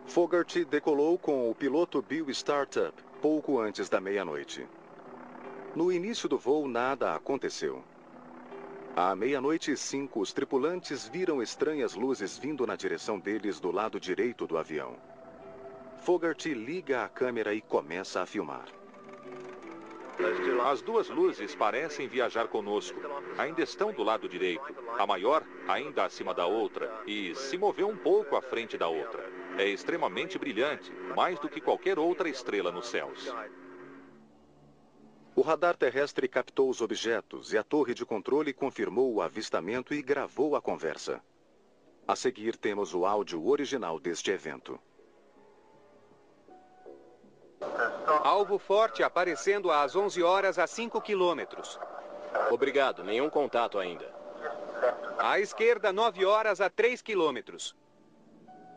Fogarty decolou com o piloto Bill Startup pouco antes da meia-noite. No início do voo, nada aconteceu. À 00:05, os tripulantes viram estranhas luzes vindo na direção deles do lado direito do avião. Fogarty liga a câmera e começa a filmar. As 2 luzes parecem viajar conosco. Ainda estão do lado direito. A maior ainda acima da outra e se moveu um pouco à frente da outra. É extremamente brilhante, mais do que qualquer outra estrela nos céus. O radar terrestre captou os objetos e a torre de controle confirmou o avistamento e gravou a conversa. A seguir temos o áudio original deste evento. Alvo forte aparecendo às 11 horas a 5 quilômetros. Obrigado, nenhum contato ainda. À esquerda, 9 horas a 3 quilômetros.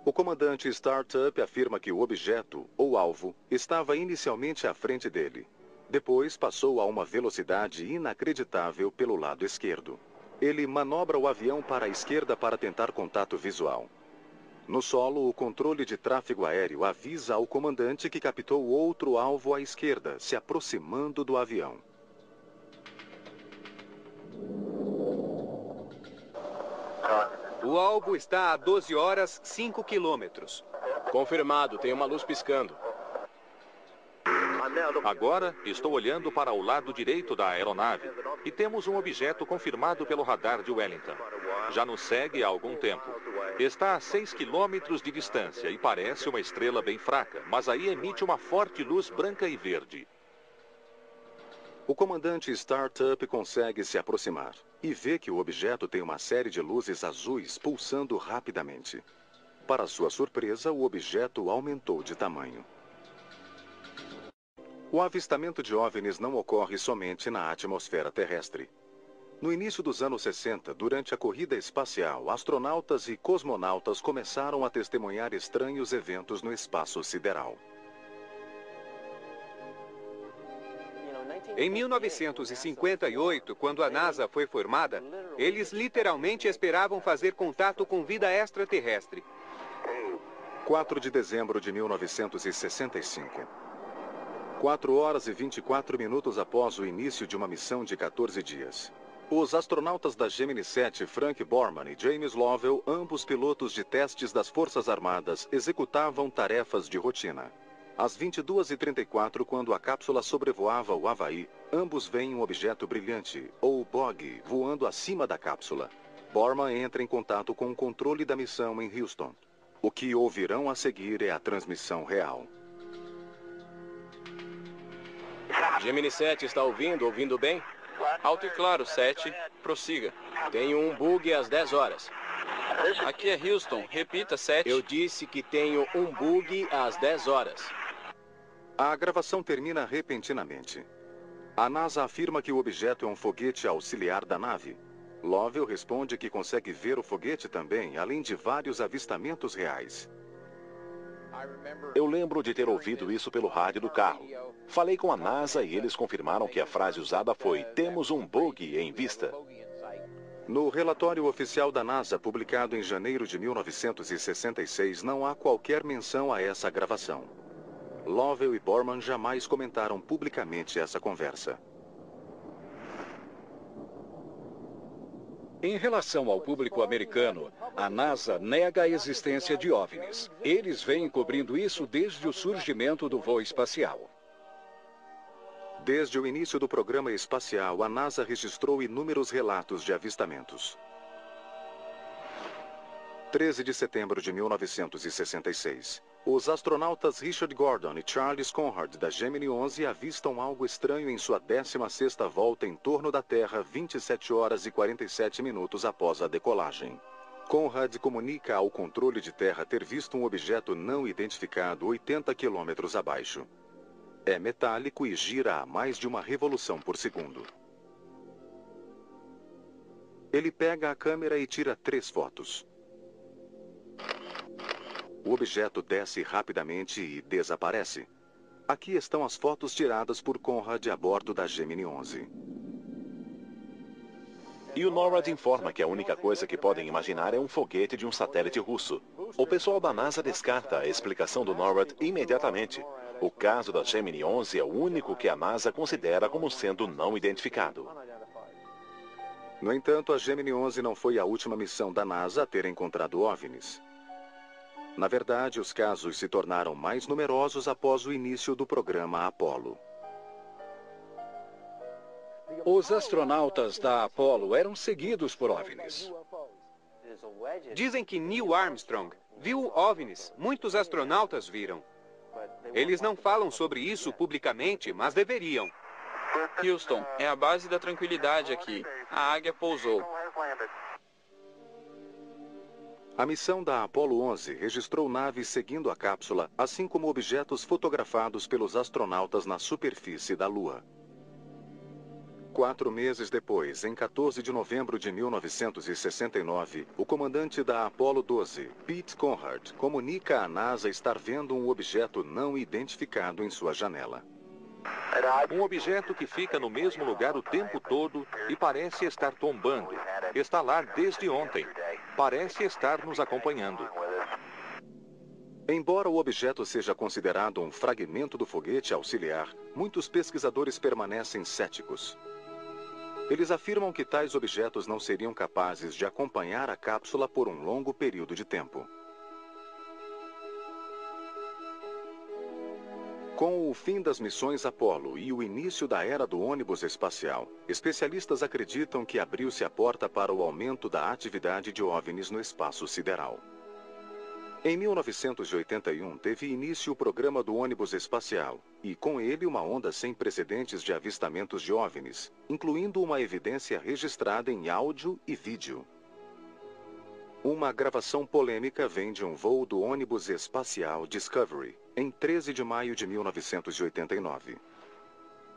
O comandante Startup afirma que o objeto, ou alvo, estava inicialmente à frente dele. Depois passou a uma velocidade inacreditável pelo lado esquerdo. Ele manobra o avião para a esquerda para tentar contato visual. No solo, o controle de tráfego aéreo avisa ao comandante que captou outro alvo à esquerda, se aproximando do avião. O alvo está a 12 horas, 5 quilômetros. Confirmado, tem uma luz piscando. Agora estou olhando para o lado direito da aeronave. E temos um objeto confirmado pelo radar de Wellington. Já nos segue há algum tempo. Está a 6 quilômetros de distância e parece uma estrela bem fraca, mas aí emite uma forte luz branca e verde. O comandante Startup consegue se aproximar e vê que o objeto tem uma série de luzes azuis pulsando rapidamente. Para sua surpresa, o objeto aumentou de tamanho. O avistamento de OVNIs não ocorre somente na atmosfera terrestre. No início dos anos 60, durante a corrida espacial, astronautas e cosmonautas começaram a testemunhar estranhos eventos no espaço sideral. Em 1958, quando a NASA foi formada, eles literalmente esperavam fazer contato com vida extraterrestre. 4 de dezembro de 1965. 4 horas e 24 minutos após o início de uma missão de 14 dias. Os astronautas da Gemini 7, Frank Borman e James Lovell, ambos pilotos de testes das Forças Armadas, executavam tarefas de rotina. Às 22h34, quando a cápsula sobrevoava o Havaí, ambos veem um objeto brilhante, ou BOG, voando acima da cápsula. Borman entra em contato com o controle da missão em Houston. O que ouvirão a seguir é a transmissão real. Gemini 7 está ouvindo bem? Alto e claro, 7. Prossiga. Tenho um bug às 10 horas. Aqui é Houston. Repita, 7. Eu disse que tenho um bug às 10 horas. A gravação termina repentinamente. A NASA afirma que o objeto é um foguete auxiliar da nave. Lovell responde que consegue ver o foguete também, além de vários avistamentos reais. Eu lembro de ter ouvido isso pelo rádio do carro. Falei com a NASA e eles confirmaram que a frase usada foi: "Temos um bug em vista". No relatório oficial da NASA, publicado em janeiro de 1966, não há qualquer menção a essa gravação. Lovell e Borman jamais comentaram publicamente essa conversa. Em relação ao público americano, a NASA nega a existência de OVNIs. Eles vêm cobrindo isso desde o surgimento do voo espacial. Desde o início do programa espacial, a NASA registrou inúmeros relatos de avistamentos. 13 de setembro de 1966. Os astronautas Richard Gordon e Charles Conrad da Gemini 11 avistam algo estranho em sua 16ª volta em torno da Terra 27 horas e 47 minutos após a decolagem. Conrad comunica ao controle de terra ter visto um objeto não identificado 80 quilômetros abaixo. É metálico e gira a mais de uma revolução por segundo. Ele pega a câmera e tira 3 fotos. O objeto desce rapidamente e desaparece. Aqui estão as fotos tiradas por Conrad a bordo da Gemini 11. E o NORAD informa que a única coisa que podem imaginar é um foguete de um satélite russo. O pessoal da NASA descarta a explicação do NORAD imediatamente. O caso da Gemini 11 é o único que a NASA considera como sendo não identificado. No entanto, a Gemini 11 não foi a última missão da NASA a ter encontrado OVNIs. Na verdade, os casos se tornaram mais numerosos após o início do programa Apollo. Os astronautas da Apollo eram seguidos por OVNIs. Dizem que Neil Armstrong viu OVNIs. Muitos astronautas viram. Eles não falam sobre isso publicamente, mas deveriam. Houston, é a base da tranquilidade aqui. A águia pousou. A missão da Apollo 11 registrou naves seguindo a cápsula, assim como objetos fotografados pelos astronautas na superfície da Lua. 4 meses depois, em 14 de novembro de 1969, o comandante da Apollo 12, Pete Conrad, comunica à NASA estar vendo um objeto não identificado em sua janela. Um objeto que fica no mesmo lugar o tempo todo e parece estar tombando. Está lá desde ontem. Parece estar nos acompanhando. Embora o objeto seja considerado um fragmento do foguete auxiliar, muitos pesquisadores permanecem céticos. Eles afirmam que tais objetos não seriam capazes de acompanhar a cápsula por um longo período de tempo. Com o fim das missões Apollo e o início da era do ônibus espacial, especialistas acreditam que abriu-se a porta para o aumento da atividade de OVNIs no espaço sideral. Em 1981, teve início o programa do ônibus espacial, e com ele uma onda sem precedentes de avistamentos de OVNIs, incluindo uma evidência registrada em áudio e vídeo. Uma gravação polêmica vem de um voo do ônibus espacial Discovery, em 13 de maio de 1989.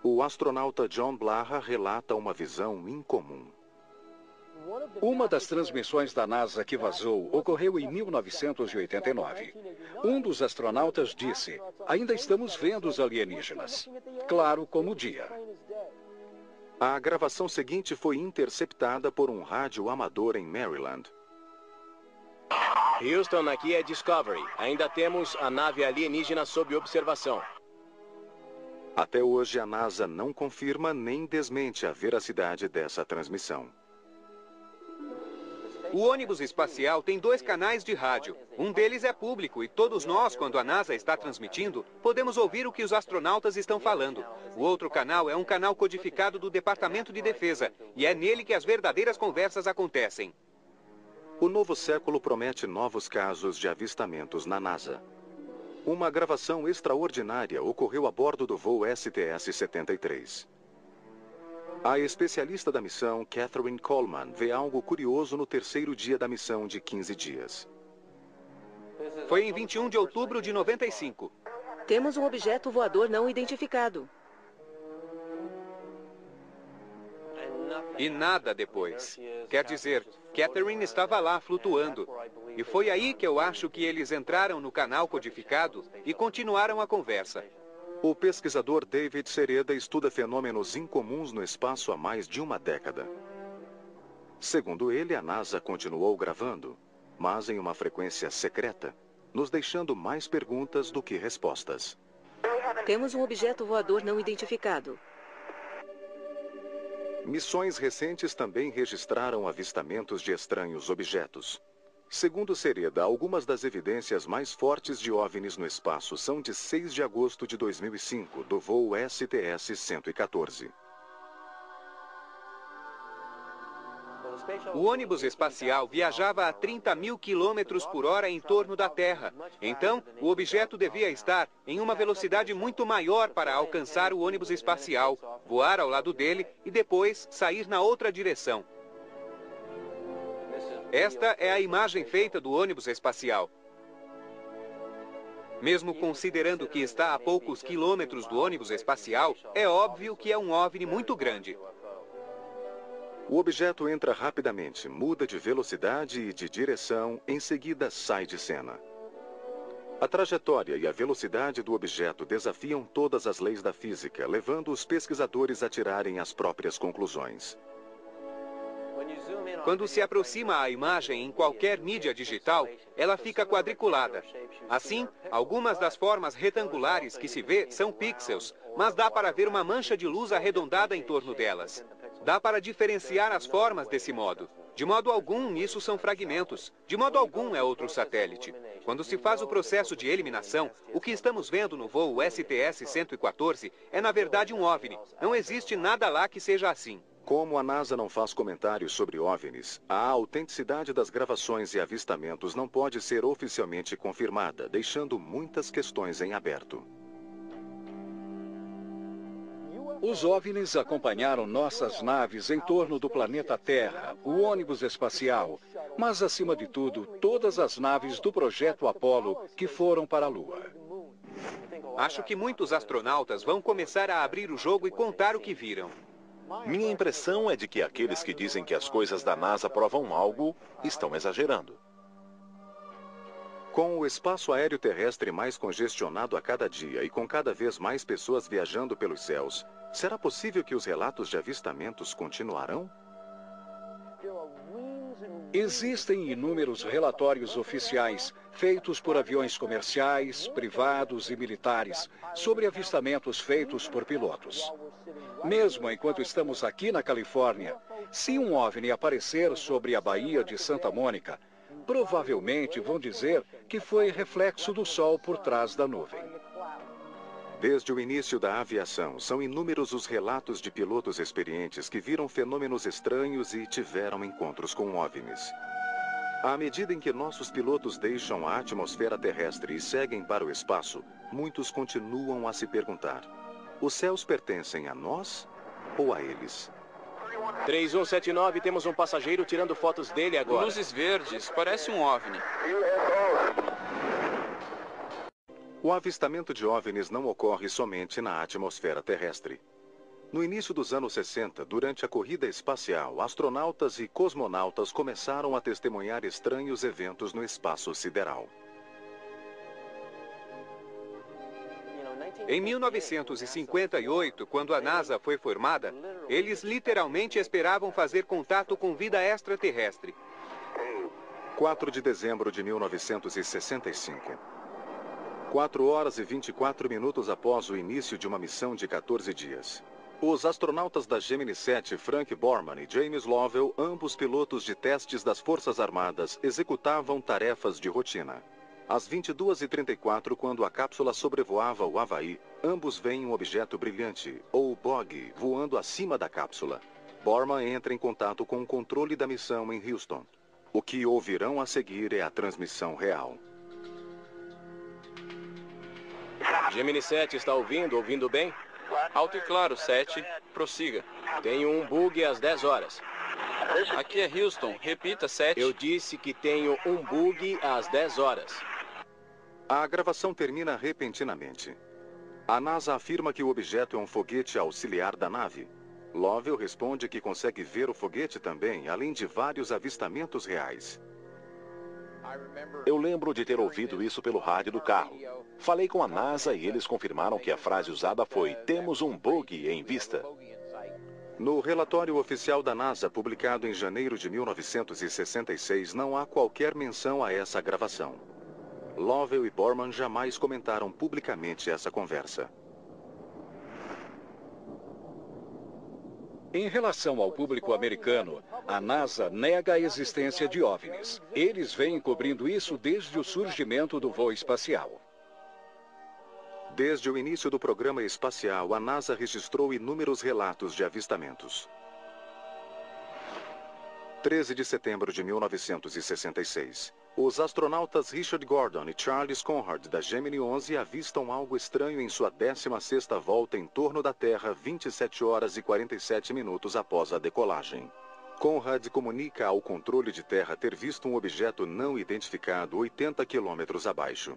O astronauta John Blaha relata uma visão incomum. Uma das transmissões da NASA que vazou ocorreu em 1989. Um dos astronautas disse: "Ainda estamos vendo os alienígenas. Claro como o dia." A gravação seguinte foi interceptada por um rádio amador em Maryland. Houston, aqui é Discovery. Ainda temos a nave alienígena sob observação. Até hoje, a NASA não confirma nem desmente a veracidade dessa transmissão. O ônibus espacial tem 2 canais de rádio. Um deles é público e todos nós, quando a NASA está transmitindo, podemos ouvir o que os astronautas estão falando. O outro canal é um canal codificado do Departamento de Defesa e é nele que as verdadeiras conversas acontecem. O novo século promete novos casos de avistamentos na NASA. Uma gravação extraordinária ocorreu a bordo do voo STS-73. A especialista da missão, Catherine Coleman, vê algo curioso no terceiro dia da missão de 15 dias. Foi em 21 de outubro de 95. Temos um objeto voador não identificado. E nada depois. Quer dizer, Catherine estava lá flutuando. E foi aí que eu acho que eles entraram no canal codificado e continuaram a conversa. O pesquisador David Sereda estuda fenômenos incomuns no espaço há mais de uma década. Segundo ele, a NASA continuou gravando, mas em uma frequência secreta, nos deixando mais perguntas do que respostas. Temos um objeto voador não identificado. Missões recentes também registraram avistamentos de estranhos objetos. Segundo Sereda, algumas das evidências mais fortes de OVNIs no espaço são de 6 de agosto de 2005, do voo STS-114. O ônibus espacial viajava a 30 mil quilômetros por hora em torno da Terra. Então, o objeto devia estar em uma velocidade muito maior para alcançar o ônibus espacial, voar ao lado dele e depois sair na outra direção. Esta é a imagem feita do ônibus espacial. Mesmo considerando que está a poucos quilômetros do ônibus espacial, é óbvio que é um OVNI muito grande. O objeto entra rapidamente, muda de velocidade e de direção, em seguida sai de cena. A trajetória e a velocidade do objeto desafiam todas as leis da física, levando os pesquisadores a tirarem as próprias conclusões. Quando se aproxima a imagem em qualquer mídia digital, ela fica quadriculada. Assim, algumas das formas retangulares que se vê são pixels, mas dá para ver uma mancha de luz arredondada em torno delas. Dá para diferenciar as formas desse modo. De modo algum, isso são fragmentos. De modo algum, é outro satélite. Quando se faz o processo de eliminação, o que estamos vendo no voo STS-114 é, na verdade, um OVNI. Não existe nada lá que seja assim. Como a NASA não faz comentários sobre OVNIs, a autenticidade das gravações e avistamentos não pode ser oficialmente confirmada, deixando muitas questões em aberto. Os OVNIs acompanharam nossas naves em torno do planeta Terra, o ônibus espacial, mas, acima de tudo, todas as naves do projeto Apollo que foram para a Lua. Acho que muitos astronautas vão começar a abrir o jogo e contar o que viram. Minha impressão é de que aqueles que dizem que as coisas da NASA provam algo estão exagerando. Com o espaço aéreo terrestre mais congestionado a cada dia e com cada vez mais pessoas viajando pelos céus, será possível que os relatos de avistamentos continuarão? Existem inúmeros relatórios oficiais, feitos por aviões comerciais, privados e militares, sobre avistamentos feitos por pilotos. Mesmo enquanto estamos aqui na Califórnia, se um OVNI aparecer sobre a Baía de Santa Mônica, provavelmente vão dizer que foi reflexo do Sol por trás da nuvem. Desde o início da aviação, são inúmeros os relatos de pilotos experientes que viram fenômenos estranhos e tiveram encontros com OVNIs. À medida em que nossos pilotos deixam a atmosfera terrestre e seguem para o espaço, muitos continuam a se perguntar: os céus pertencem a nós ou a eles? 3179, temos um passageiro tirando fotos dele agora. Luzes verdes, parece um OVNI. O avistamento de OVNIs não ocorre somente na atmosfera terrestre. No início dos anos 60, durante a corrida espacial, astronautas e cosmonautas começaram a testemunhar estranhos eventos no espaço sideral. Em 1958, quando a NASA foi formada, eles literalmente esperavam fazer contato com vida extraterrestre. 4 de dezembro de 1965. 4 horas e 24 minutos após o início de uma missão de 14 dias. Os astronautas da Gemini 7, Frank Borman e James Lovell, ambos pilotos de testes das Forças Armadas, executavam tarefas de rotina. Às 22h34, quando a cápsula sobrevoava o Havaí, ambos veem um objeto brilhante, ou BOG, voando acima da cápsula. Borman entra em contato com o controle da missão em Houston. O que ouvirão a seguir é a transmissão real. Gemini 7 está ouvindo bem? Alto e claro, 7. Prossiga. Tenho um bug às 10 horas. Aqui é Houston. Repita, 7. Eu disse que tenho um bug às 10 horas. A gravação termina repentinamente. A NASA afirma que o objeto é um foguete auxiliar da nave. Lovell responde que consegue ver o foguete também, além de vários avistamentos reais. Eu lembro de ter ouvido isso pelo rádio do carro. Falei com a NASA e eles confirmaram que a frase usada foi: temos um bug em vista. No relatório oficial da NASA, publicado em janeiro de 1966, não há qualquer menção a essa gravação. Lovell e Borman jamais comentaram publicamente essa conversa. Em relação ao público americano, a NASA nega a existência de OVNIs. Eles vêm cobrindo isso desde o surgimento do voo espacial. Desde o início do programa espacial, a NASA registrou inúmeros relatos de avistamentos. 13 de setembro de 1966. Os astronautas Richard Gordon e Charles Conrad da Gemini 11 avistam algo estranho em sua 16ª volta em torno da Terra 27 horas e 47 minutos após a decolagem. Conrad comunica ao controle de terra ter visto um objeto não identificado 80 quilômetros abaixo.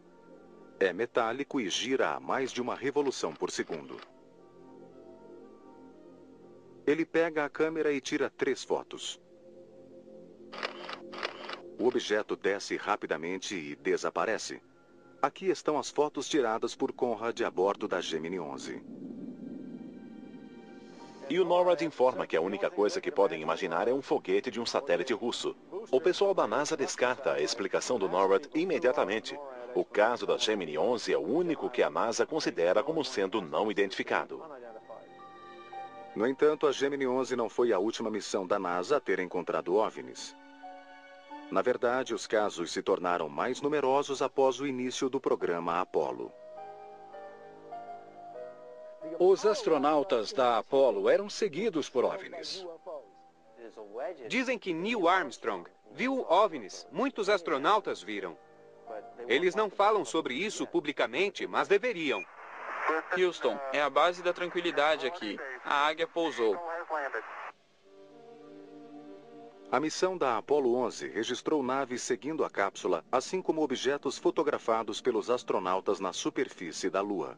É metálico e gira a mais de uma revolução por segundo. Ele pega a câmera e tira 3 fotos. O objeto desce rapidamente e desaparece. Aqui estão as fotos tiradas por Conrad a bordo da Gemini 11. E o NORAD informa que a única coisa que podem imaginar é um foguete de um satélite russo. O pessoal da NASA descarta a explicação do NORAD imediatamente. O caso da Gemini 11 é o único que a NASA considera como sendo não identificado. No entanto, a Gemini 11 não foi a última missão da NASA a ter encontrado OVNIs. Na verdade, os casos se tornaram mais numerosos após o início do programa Apollo. Os astronautas da Apollo eram seguidos por OVNIs. Dizem que Neil Armstrong viu OVNIs. Muitos astronautas viram. Eles não falam sobre isso publicamente, mas deveriam. Houston, é a base da tranquilidade aqui. A Águia pousou. A missão da Apollo 11 registrou naves seguindo a cápsula, assim como objetos fotografados pelos astronautas na superfície da Lua.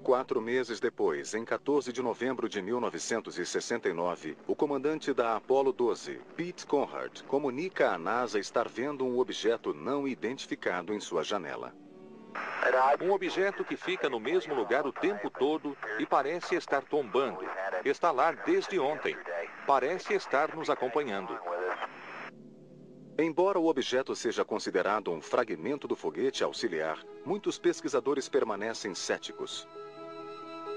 4 meses depois, em 14 de novembro de 1969, o comandante da Apollo 12, Pete Conrad, comunica à NASA estar vendo um objeto não identificado em sua janela. Um objeto que fica no mesmo lugar o tempo todo e parece estar tombando. Está lá desde ontem. Parece estar nos acompanhando. Embora o objeto seja considerado um fragmento do foguete auxiliar, muitos pesquisadores permanecem céticos.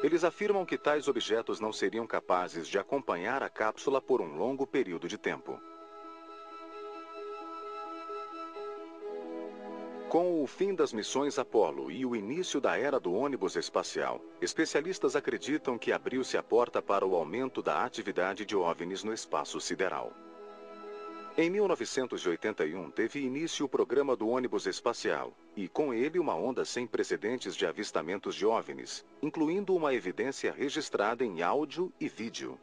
Eles afirmam que tais objetos não seriam capazes de acompanhar a cápsula por um longo período de tempo. Com o fim das missões Apollo e o início da era do ônibus espacial, especialistas acreditam que abriu-se a porta para o aumento da atividade de OVNIs no espaço sideral. Em 1981, teve início o programa do ônibus espacial, e com ele uma onda sem precedentes de avistamentos de OVNIs, incluindo uma evidência registrada em áudio e vídeo.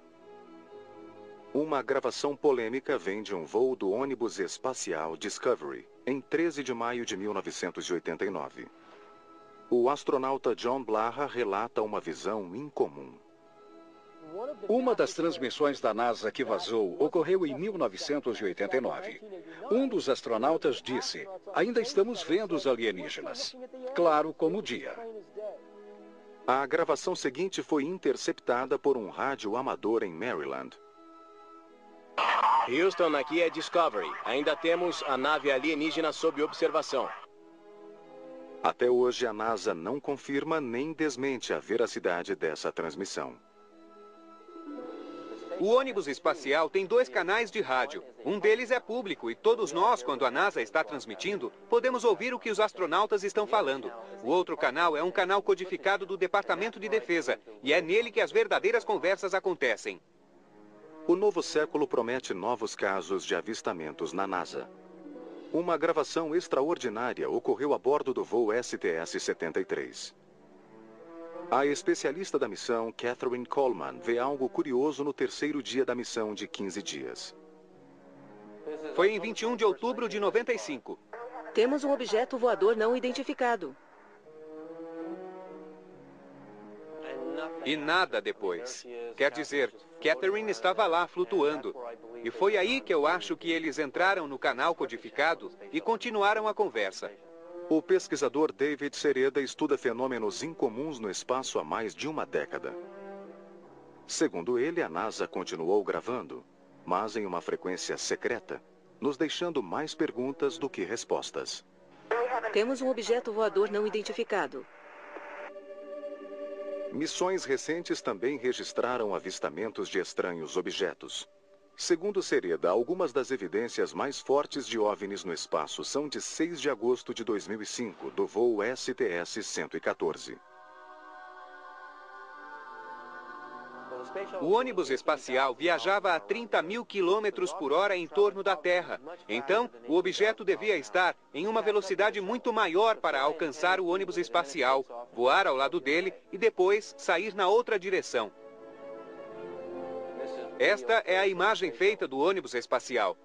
Uma gravação polêmica vem de um voo do ônibus espacial Discovery, em 13 de maio de 1989. O astronauta John Blaha relata uma visão incomum. Uma das transmissões da NASA que vazou ocorreu em 1989. Um dos astronautas disse: "Ainda estamos vendo os alienígenas. Claro como o dia." A gravação seguinte foi interceptada por um rádio amador em Maryland. Houston, aqui é Discovery. Ainda temos a nave alienígena sob observação. Até hoje, a NASA não confirma nem desmente a veracidade dessa transmissão. O ônibus espacial tem 2 canais de rádio. Um deles é público e todos nós, quando a NASA está transmitindo, podemos ouvir o que os astronautas estão falando. O outro canal é um canal codificado do Departamento de Defesa e é nele que as verdadeiras conversas acontecem. O novo século promete novos casos de avistamentos na NASA. Uma gravação extraordinária ocorreu a bordo do voo STS-73. A especialista da missão, Catherine Coleman, vê algo curioso no terceiro dia da missão de 15 dias. Foi em 21 de outubro de 95. Temos um objeto voador não identificado. E nada depois. Quer dizer, Catherine estava lá flutuando. E foi aí que eu acho que eles entraram no canal codificado e continuaram a conversa. O pesquisador David Sereda estuda fenômenos incomuns no espaço há mais de uma década. Segundo ele, a NASA continuou gravando, mas em uma frequência secreta, nos deixando mais perguntas do que respostas. Temos um objeto voador não identificado. Missões recentes também registraram avistamentos de estranhos objetos. Segundo Sereda, algumas das evidências mais fortes de OVNIs no espaço são de 6 de agosto de 2005, do voo STS-114. O ônibus espacial viajava a 30.000 km/h em torno da Terra. Então, o objeto devia estar em uma velocidade muito maior para alcançar o ônibus espacial, voar ao lado dele e depois sair na outra direção. Esta é a imagem feita do ônibus espacial.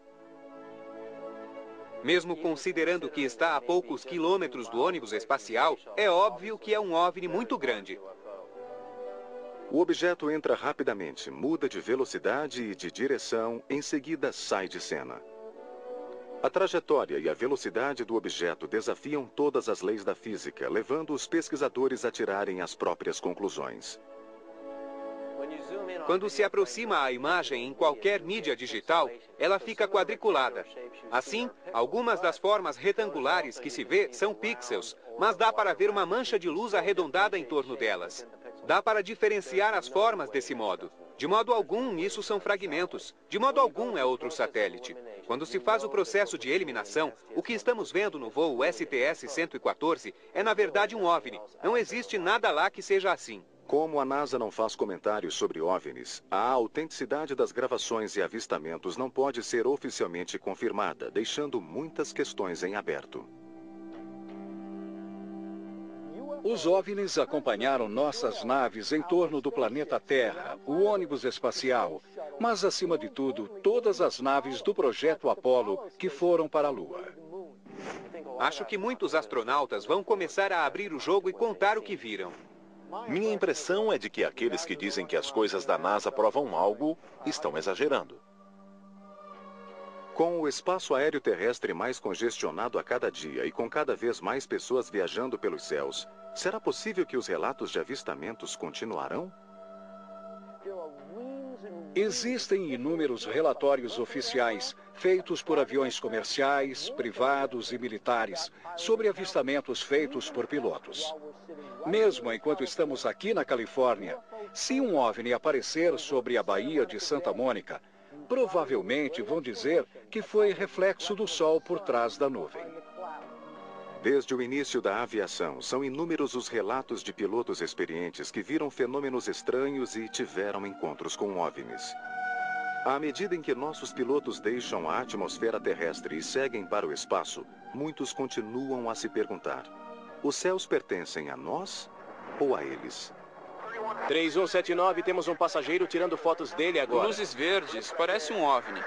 Mesmo considerando que está a poucos quilômetros do ônibus espacial, é óbvio que é um OVNI muito grande. O objeto entra rapidamente, muda de velocidade e de direção, em seguida sai de cena. A trajetória e a velocidade do objeto desafiam todas as leis da física, levando os pesquisadores a tirarem as próprias conclusões. Quando se aproxima a imagem em qualquer mídia digital, ela fica quadriculada. Assim, algumas das formas retangulares que se vê são pixels, mas dá para ver uma mancha de luz arredondada em torno delas. Dá para diferenciar as formas desse modo. De modo algum, isso são fragmentos. De modo algum, é outro satélite. Quando se faz o processo de eliminação, o que estamos vendo no voo STS-114 é, na verdade, um OVNI. Não existe nada lá que seja assim. Como a NASA não faz comentários sobre OVNIs, a autenticidade das gravações e avistamentos não pode ser oficialmente confirmada, deixando muitas questões em aberto. Os OVNIs acompanharam nossas naves em torno do planeta Terra, o ônibus espacial, mas, acima de tudo, todas as naves do projeto Apollo que foram para a Lua. Acho que muitos astronautas vão começar a abrir o jogo e contar o que viram. Minha impressão é de que aqueles que dizem que as coisas da NASA provam algo estão exagerando. Com o espaço aéreo terrestre mais congestionado a cada dia e com cada vez mais pessoas viajando pelos céus, será possível que os relatos de avistamentos continuarão? Existem inúmeros relatórios oficiais, feitos por aviões comerciais, privados e militares, sobre avistamentos feitos por pilotos. Mesmo enquanto estamos aqui na Califórnia, se um OVNI aparecer sobre a Baía de Santa Mônica, provavelmente vão dizer que foi reflexo do Sol por trás da nuvem. Desde o início da aviação, são inúmeros os relatos de pilotos experientes que viram fenômenos estranhos e tiveram encontros com OVNIs. À medida em que nossos pilotos deixam a atmosfera terrestre e seguem para o espaço, muitos continuam a se perguntar: os céus pertencem a nós ou a eles? 3179, temos um passageiro tirando fotos dele agora. Luzes verdes, parece um OVNI.